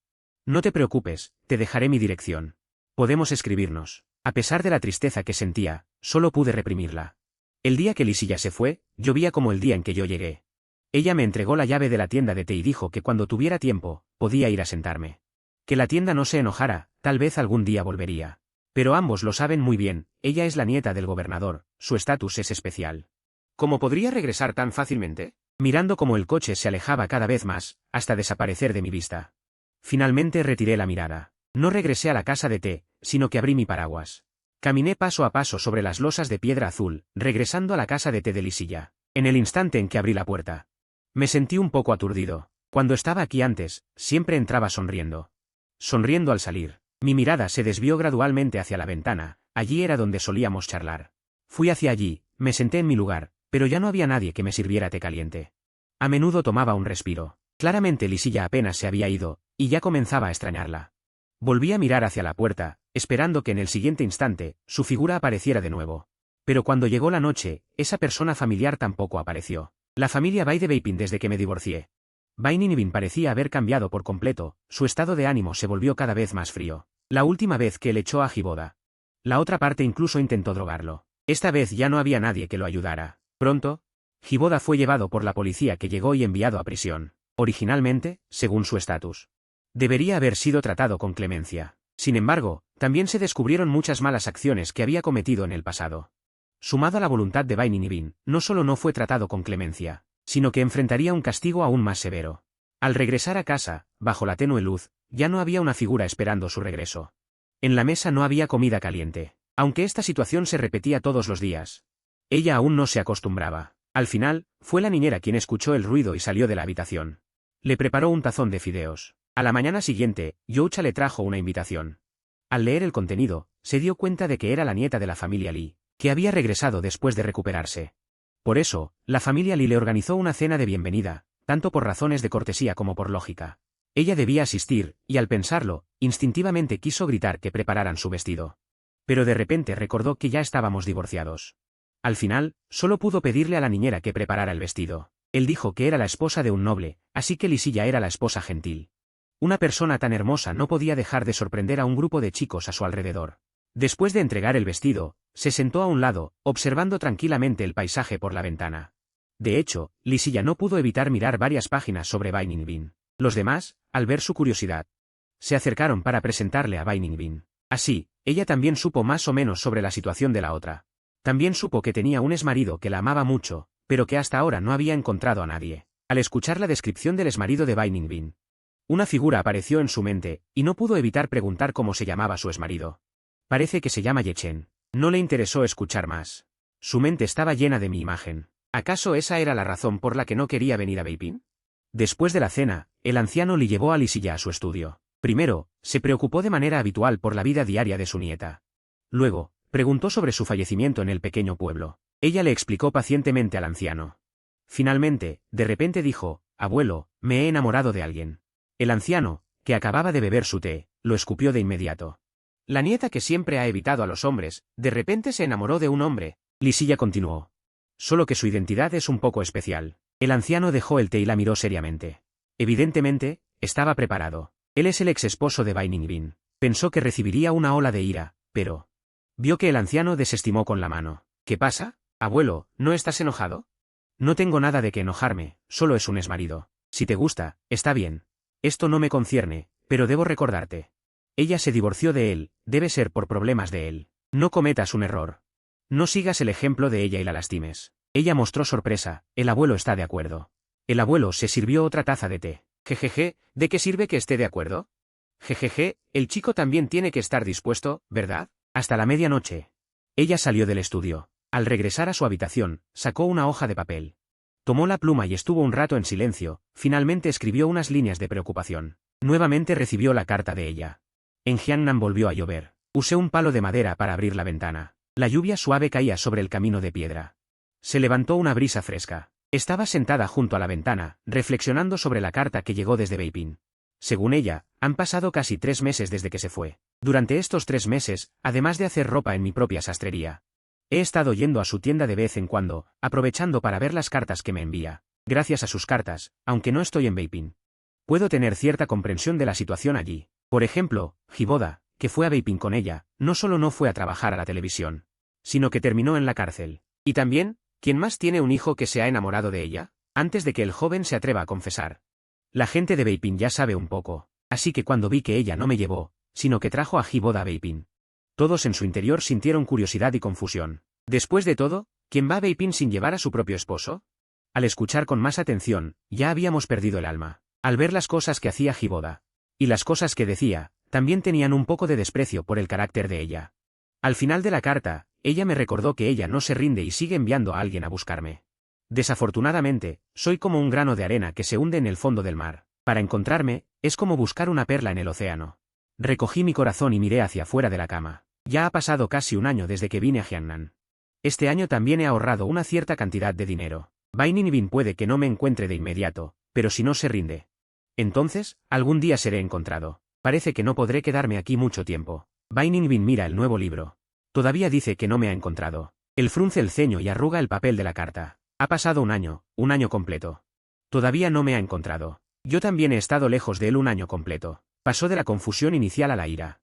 No te preocupes, te dejaré mi dirección. Podemos escribirnos. A pesar de la tristeza que sentía, solo pude reprimirla. El día que Lisilla se fue, llovía como el día en que yo llegué. Ella me entregó la llave de la tienda de té y dijo que cuando tuviera tiempo, podía ir a sentarme. Que la tienda no se enojara, tal vez algún día volvería. Pero ambos lo saben muy bien, ella es la nieta del gobernador, su estatus es especial. ¿Cómo podría regresar tan fácilmente? Mirando cómo el coche se alejaba cada vez más, hasta desaparecer de mi vista. Finalmente retiré la mirada. No regresé a la casa de té, sino que abrí mi paraguas. Caminé paso a paso sobre las losas de piedra azul, regresando a la casa de té de Lisilla. En el instante en que abrí la puerta, me sentí un poco aturdido. Cuando estaba aquí antes, siempre entraba sonriendo. Sonriendo al salir. Mi mirada se desvió gradualmente hacia la ventana, allí era donde solíamos charlar. Fui hacia allí, me senté en mi lugar, pero ya no había nadie que me sirviera té caliente. A menudo tomaba un respiro. Claramente Lisilla apenas se había ido, y ya comenzaba a extrañarla. Volví a mirar hacia la puerta, esperando que en el siguiente instante, su figura apareciera de nuevo. Pero cuando llegó la noche, esa persona familiar tampoco apareció. La familia Bai de Beiping desde que me divorcié. Bai Ninibin parecía haber cambiado por completo, su estado de ánimo se volvió cada vez más frío. La última vez que él echó a Hiboda. La otra parte incluso intentó drogarlo. Esta vez ya no había nadie que lo ayudara. Pronto, Hiboda fue llevado por la policía que llegó y enviado a prisión. Originalmente, según su estatus, debería haber sido tratado con clemencia. Sin embargo, también se descubrieron muchas malas acciones que había cometido en el pasado. Sumado a la voluntad de Baininkbin, no solo no fue tratado con clemencia, sino que enfrentaría un castigo aún más severo. Al regresar a casa, bajo la tenue luz, ya no había una figura esperando su regreso. En la mesa no había comida caliente. Aunque esta situación se repetía todos los días, ella aún no se acostumbraba. Al final, fue la niñera quien escuchó el ruido y salió de la habitación. Le preparó un tazón de fideos. A la mañana siguiente, Youcha le trajo una invitación. Al leer el contenido, se dio cuenta de que era la nieta de la familia Lee, que había regresado después de recuperarse. Por eso, la familia Lee le organizó una cena de bienvenida, tanto por razones de cortesía como por lógica. Ella debía asistir, y al pensarlo, instintivamente quiso gritar que prepararan su vestido. Pero de repente recordó que ya estábamos divorciados. Al final, solo pudo pedirle a la niñera que preparara el vestido. Él dijo que era la esposa de un noble, así que Lisilla era la esposa gentil. Una persona tan hermosa no podía dejar de sorprender a un grupo de chicos a su alrededor. Después de entregar el vestido, se sentó a un lado, observando tranquilamente el paisaje por la ventana. De hecho, Lisilla no pudo evitar mirar varias páginas sobre Baininkbin. Los demás, al ver su curiosidad, se acercaron para presentarle a Baininkbin. Así, ella también supo más o menos sobre la situación de la otra. También supo que tenía un exmarido que la amaba mucho, pero que hasta ahora no había encontrado a nadie. Al escuchar la descripción del exmarido de Baininkbin, una figura apareció en su mente, y no pudo evitar preguntar cómo se llamaba su exmarido. Parece que se llama Yechen. No le interesó escuchar más. Su mente estaba llena de mi imagen. ¿Acaso esa era la razón por la que no quería venir a Beiping? Después de la cena, el anciano le llevó a Lisilla a su estudio. Primero, se preocupó de manera habitual por la vida diaria de su nieta. Luego, preguntó sobre su fallecimiento en el pequeño pueblo. Ella le explicó pacientemente al anciano. Finalmente, de repente dijo, «Abuelo, me he enamorado de alguien». El anciano, que acababa de beber su té, lo escupió de inmediato. La nieta que siempre ha evitado a los hombres, de repente se enamoró de un hombre. Lisilla continuó. Solo que su identidad es un poco especial. El anciano dejó el té y la miró seriamente. Evidentemente, estaba preparado. Él es el ex esposo de Baininkbin. Pensó que recibiría una ola de ira, pero vio que el anciano desestimó con la mano. ¿Qué pasa? Abuelo, ¿no estás enojado? No tengo nada de qué enojarme, solo es un exmarido. Si te gusta, está bien. Esto no me concierne, pero debo recordarte. Ella se divorció de él, debe ser por problemas de él. No cometas un error. No sigas el ejemplo de ella y la lastimes. Ella mostró sorpresa, el abuelo está de acuerdo. El abuelo se sirvió otra taza de té. Jejeje, ¿de qué sirve que esté de acuerdo? Jejeje, el chico también tiene que estar dispuesto, ¿verdad? Hasta la medianoche. Ella salió del estudio. Al regresar a su habitación, sacó una hoja de papel. Tomó la pluma y estuvo un rato en silencio, finalmente escribió unas líneas de preocupación. Nuevamente recibió la carta de ella. En Jiangnan volvió a llover. Usé un palo de madera para abrir la ventana. La lluvia suave caía sobre el camino de piedra. Se levantó una brisa fresca. Estaba sentada junto a la ventana, reflexionando sobre la carta que llegó desde Beiping. Según ella, han pasado casi 3 meses desde que se fue. Durante estos 3 meses, además de hacer ropa en mi propia sastrería, he estado yendo a su tienda de vez en cuando, aprovechando para ver las cartas que me envía. Gracias a sus cartas, aunque no estoy en Beiping, puedo tener cierta comprensión de la situación allí. Por ejemplo, Hiboda, que fue a Beiping con ella, no solo no fue a trabajar a la televisión, sino que terminó en la cárcel. Y también, ¿quién más tiene un hijo que se ha enamorado de ella? Antes de que el joven se atreva a confesar. La gente de Beiping ya sabe un poco, así que cuando vi que ella no me llevó, sino que trajo a Hiboda a Beiping, todos en su interior sintieron curiosidad y confusión. Después de todo, ¿quién va a Beiping sin llevar a su propio esposo? Al escuchar con más atención, ya habíamos perdido el alma. Al ver las cosas que hacía Hiboda, y las cosas que decía, también tenían un poco de desprecio por el carácter de ella. Al final de la carta, ella me recordó que ella no se rinde y sigue enviando a alguien a buscarme. Desafortunadamente, soy como un grano de arena que se hunde en el fondo del mar. Para encontrarme, es como buscar una perla en el océano. Recogí mi corazón y miré hacia afuera de la cama. Ya ha pasado casi un año desde que vine a Jiangnan. Este año también he ahorrado una cierta cantidad de dinero. Baininkbin puede que no me encuentre de inmediato, pero si no se rinde, entonces, algún día seré encontrado. Parece que no podré quedarme aquí mucho tiempo. Baininkbin mira el nuevo libro. Todavía dice que no me ha encontrado. Él frunce el ceño y arruga el papel de la carta. Ha pasado un año completo. Todavía no me ha encontrado. Yo también he estado lejos de él un año completo. Pasó de la confusión inicial a la ira.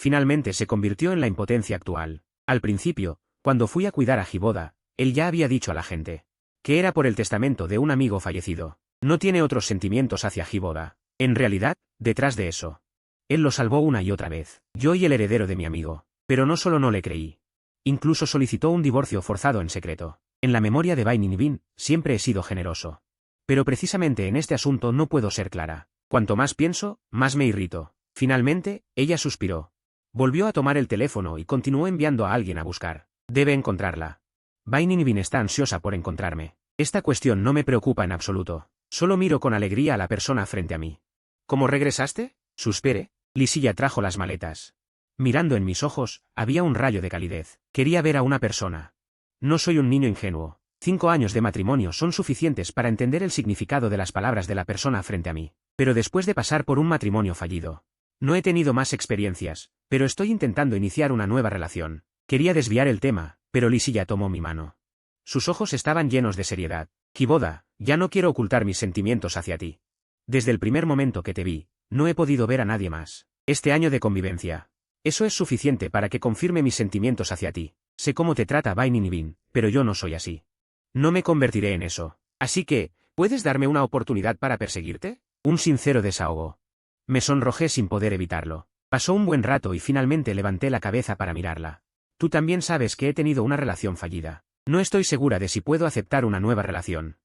Finalmente se convirtió en la impotencia actual. Al principio, cuando fui a cuidar a Hiboda, él ya había dicho a la gente que era por el testamento de un amigo fallecido. No tiene otros sentimientos hacia Hiboda. En realidad, detrás de eso, él lo salvó una y otra vez. Yo y el heredero de mi amigo. Pero no solo no le creí. Incluso solicitó un divorcio forzado en secreto. En la memoria de Bai Ninbin, siempre he sido generoso. Pero precisamente en este asunto no puedo ser clara. Cuanto más pienso, más me irrito. Finalmente, ella suspiró. Volvió a tomar el teléfono y continuó enviando a alguien a buscar. Debe encontrarla. Bai Ninbin está ansiosa por encontrarme. Esta cuestión no me preocupa en absoluto. Solo miro con alegría a la persona frente a mí. ¿Cómo regresaste? Suspiré. Lisilla trajo las maletas. Mirando en mis ojos, había un rayo de calidez. Quería ver a una persona. No soy un niño ingenuo. 5 años de matrimonio son suficientes para entender el significado de las palabras de la persona frente a mí. Pero después de pasar por un matrimonio fallido, no he tenido más experiencias, pero estoy intentando iniciar una nueva relación. Quería desviar el tema, pero Lisilla tomó mi mano. Sus ojos estaban llenos de seriedad. Hiboda, ya no quiero ocultar mis sentimientos hacia ti. Desde el primer momento que te vi, no he podido ver a nadie más. Este año de convivencia. Eso es suficiente para que confirme mis sentimientos hacia ti. Sé cómo te trata Bai Ninbin, pero yo no soy así. No me convertiré en eso. Así que, ¿puedes darme una oportunidad para perseguirte? Un sincero desahogo. Me sonrojé sin poder evitarlo. Pasó un buen rato y finalmente levanté la cabeza para mirarla. Tú también sabes que he tenido una relación fallida. No estoy segura de si puedo aceptar una nueva relación.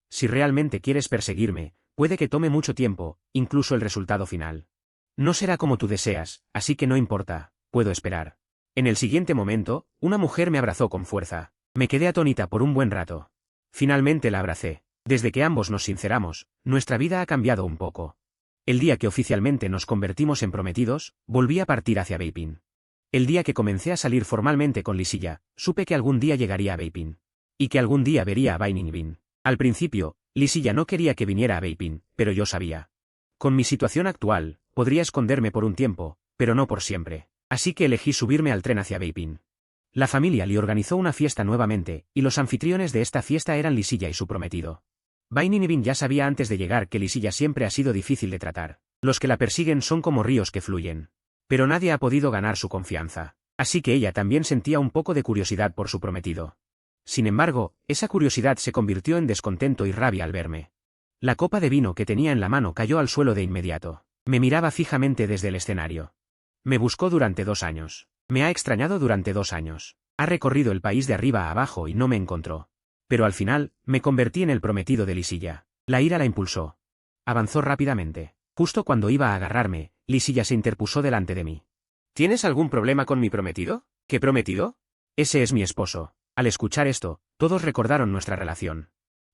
Si realmente quieres perseguirme, puede que tome mucho tiempo, incluso el resultado final. No será como tú deseas, así que no importa, puedo esperar. En el siguiente momento, una mujer me abrazó con fuerza. Me quedé atónita por un buen rato. Finalmente la abracé. Desde que ambos nos sinceramos, nuestra vida ha cambiado un poco. El día que oficialmente nos convertimos en prometidos, volví a partir hacia Beiping. El día que comencé a salir formalmente con Lisilla, supe que algún día llegaría a Beiping. Y que algún día vería a Bai Ninbin. Al principio, Lisilla no quería que viniera a Beiping, pero yo sabía. Con mi situación actual, podría esconderme por un tiempo, pero no por siempre. Así que elegí subirme al tren hacia Beiping. La familia Li organizó una fiesta nuevamente, y los anfitriones de esta fiesta eran Lisilla y su prometido. Bai Ninbin ya sabía antes de llegar que Lisilla siempre ha sido difícil de tratar. Los que la persiguen son como ríos que fluyen. Pero nadie ha podido ganar su confianza. Así que ella también sentía un poco de curiosidad por su prometido. Sin embargo, esa curiosidad se convirtió en descontento y rabia al verme. La copa de vino que tenía en la mano cayó al suelo de inmediato. Me miraba fijamente desde el escenario. Me buscó durante 2 años. Me ha extrañado durante 2 años. Ha recorrido el país de arriba a abajo y no me encontró. Pero al final, me convertí en el prometido de Lisilla. La ira la impulsó. Avanzó rápidamente. Justo cuando iba a agarrarme, Lisilla se interpuso delante de mí. ¿Tienes algún problema con mi prometido? ¿Qué prometido? Ese es mi esposo. Al escuchar esto, todos recordaron nuestra relación.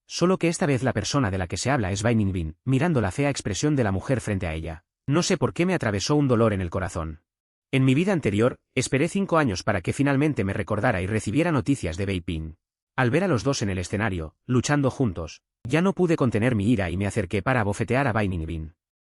Solo que esta vez la persona de la que se habla es Bai Ninbin, mirando la fea expresión de la mujer frente a ella. No sé por qué me atravesó un dolor en el corazón. En mi vida anterior, esperé 5 años para que finalmente me recordara y recibiera noticias de Beiping. Al ver a los dos en el escenario, luchando juntos, ya no pude contener mi ira y me acerqué para abofetear a Bai Ninbin.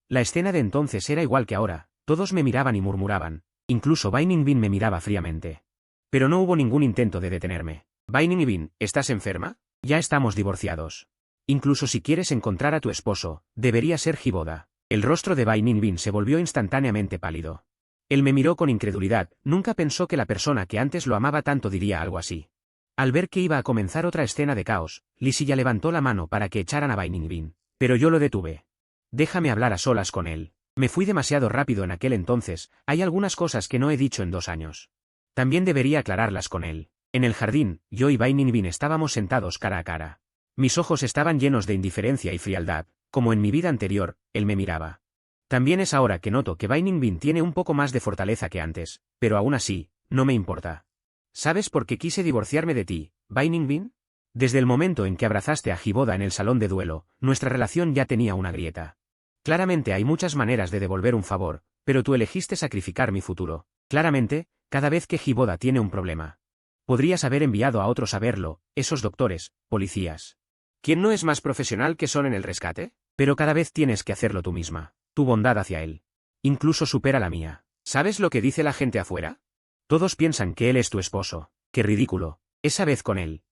La escena de entonces era igual que ahora, todos me miraban y murmuraban, incluso Bai Ninbin me miraba fríamente. Pero no hubo ningún intento de detenerme. Bai Ninbin, ¿estás enferma? Ya estamos divorciados. Incluso si quieres encontrar a tu esposo, debería ser Hiboda. El rostro de Bai Ninbin se volvió instantáneamente pálido. Él me miró con incredulidad, nunca pensó que la persona que antes lo amaba tanto diría algo así. Al ver que iba a comenzar otra escena de caos, Lisilla levantó la mano para que echaran a Bai Ninbin. Pero yo lo detuve. Déjame hablar a solas con él. Me fui demasiado rápido en aquel entonces, hay algunas cosas que no he dicho en 2 años. También debería aclararlas con él. En el jardín, yo y Bai Ninbin estábamos sentados cara a cara. Mis ojos estaban llenos de indiferencia y frialdad, como en mi vida anterior, él me miraba. También es ahora que noto que Bai Ninbin tiene un poco más de fortaleza que antes, pero aún así, no me importa. ¿Sabes por qué quise divorciarme de ti, Bai Ninbin? Desde el momento en que abrazaste a Hiboda en el salón de duelo, nuestra relación ya tenía una grieta. Claramente hay muchas maneras de devolver un favor, pero tú elegiste sacrificar mi futuro. Claramente, cada vez que Hiboda tiene un problema. Podrías haber enviado a otros a verlo, esos doctores, policías. ¿Quién no es más profesional que son en el rescate? Pero cada vez tienes que hacerlo tú misma. Tu bondad hacia él. Incluso supera la mía. ¿Sabes lo que dice la gente afuera? Todos piensan que él es tu esposo. ¡Qué ridículo! Esa vez con él.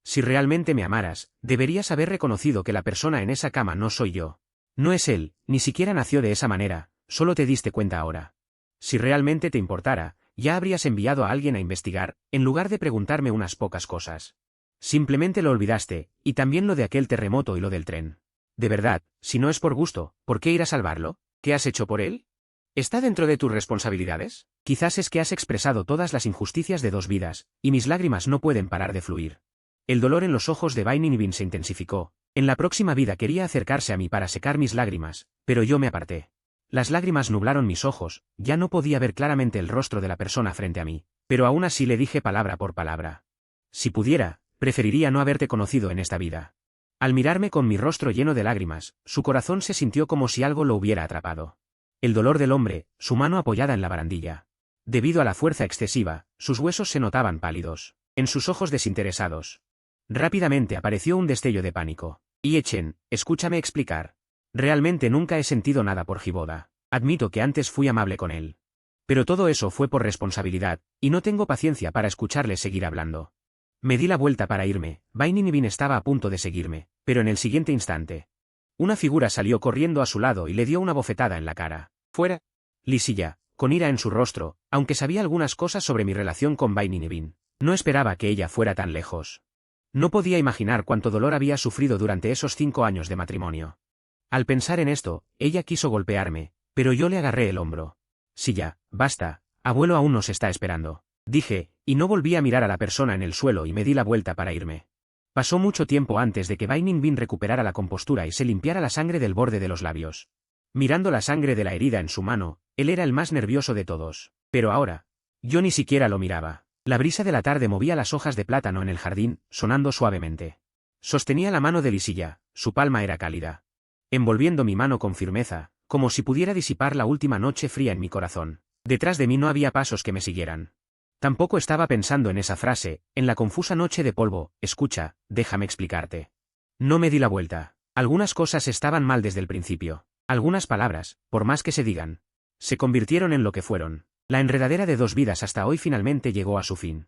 Si realmente me amaras, deberías haber reconocido que la persona en esa cama no soy yo. No es él, ni siquiera nació de esa manera, solo te diste cuenta ahora. Si realmente te importara, ya habrías enviado a alguien a investigar, en lugar de preguntarme unas pocas cosas. Simplemente lo olvidaste, y también lo de aquel terremoto y lo del tren. De verdad, si no es por gusto, ¿por qué ir a salvarlo? ¿Qué has hecho por él? ¿Está dentro de tus responsabilidades? Quizás es que has expresado todas las injusticias de 2 vidas, y mis lágrimas no pueden parar de fluir. El dolor en los ojos de Baininibin se intensificó. En la próxima vida quería acercarse a mí para secar mis lágrimas, pero yo me aparté. Las lágrimas nublaron mis ojos, ya no podía ver claramente el rostro de la persona frente a mí, pero aún así le dije palabra por palabra. Si pudiera, preferiría no haberte conocido en esta vida. Al mirarme con mi rostro lleno de lágrimas, su corazón se sintió como si algo lo hubiera atrapado. El dolor del hombre, su mano apoyada en la barandilla. Debido a la fuerza excesiva, sus huesos se notaban pálidos. En sus ojos desinteresados. Rápidamente apareció un destello de pánico. Chen, escúchame explicar. Realmente nunca he sentido nada por Hiboda. Admito que antes fui amable con él. Pero todo eso fue por responsabilidad, y no tengo paciencia para escucharle seguir hablando. Me di la vuelta para irme. Baininibin estaba a punto de seguirme, pero en el siguiente instante. Una figura salió corriendo a su lado y le dio una bofetada en la cara. ¡Fuera! Lisilla, con ira en su rostro, aunque sabía algunas cosas sobre mi relación con Baininibin. No esperaba que ella fuera tan lejos. No podía imaginar cuánto dolor había sufrido durante esos 5 años de matrimonio. Al pensar en esto, ella quiso golpearme, pero yo le agarré el hombro. Sí ya, basta, abuelo aún nos está esperando. Dije, y no volví a mirar a la persona en el suelo y me di la vuelta para irme. Pasó mucho tiempo antes de que Baininibin recuperara la compostura y se limpiara la sangre del borde de los labios. Mirando la sangre de la herida en su mano, él era el más nervioso de todos. Pero ahora, yo ni siquiera lo miraba. La brisa de la tarde movía las hojas de plátano en el jardín, sonando suavemente. Sostenía la mano de Lisilla, su palma era cálida. Envolviendo mi mano con firmeza, como si pudiera disipar la última noche fría en mi corazón. Detrás de mí no había pasos que me siguieran. Tampoco estaba pensando en esa frase, en la confusa noche de polvo. Escucha, déjame explicarte. No me di la vuelta. Algunas cosas estaban mal desde el principio. Algunas palabras, por más que se digan, se convirtieron en lo que fueron. La enredadera de 2 vidas hasta hoy finalmente llegó a su fin.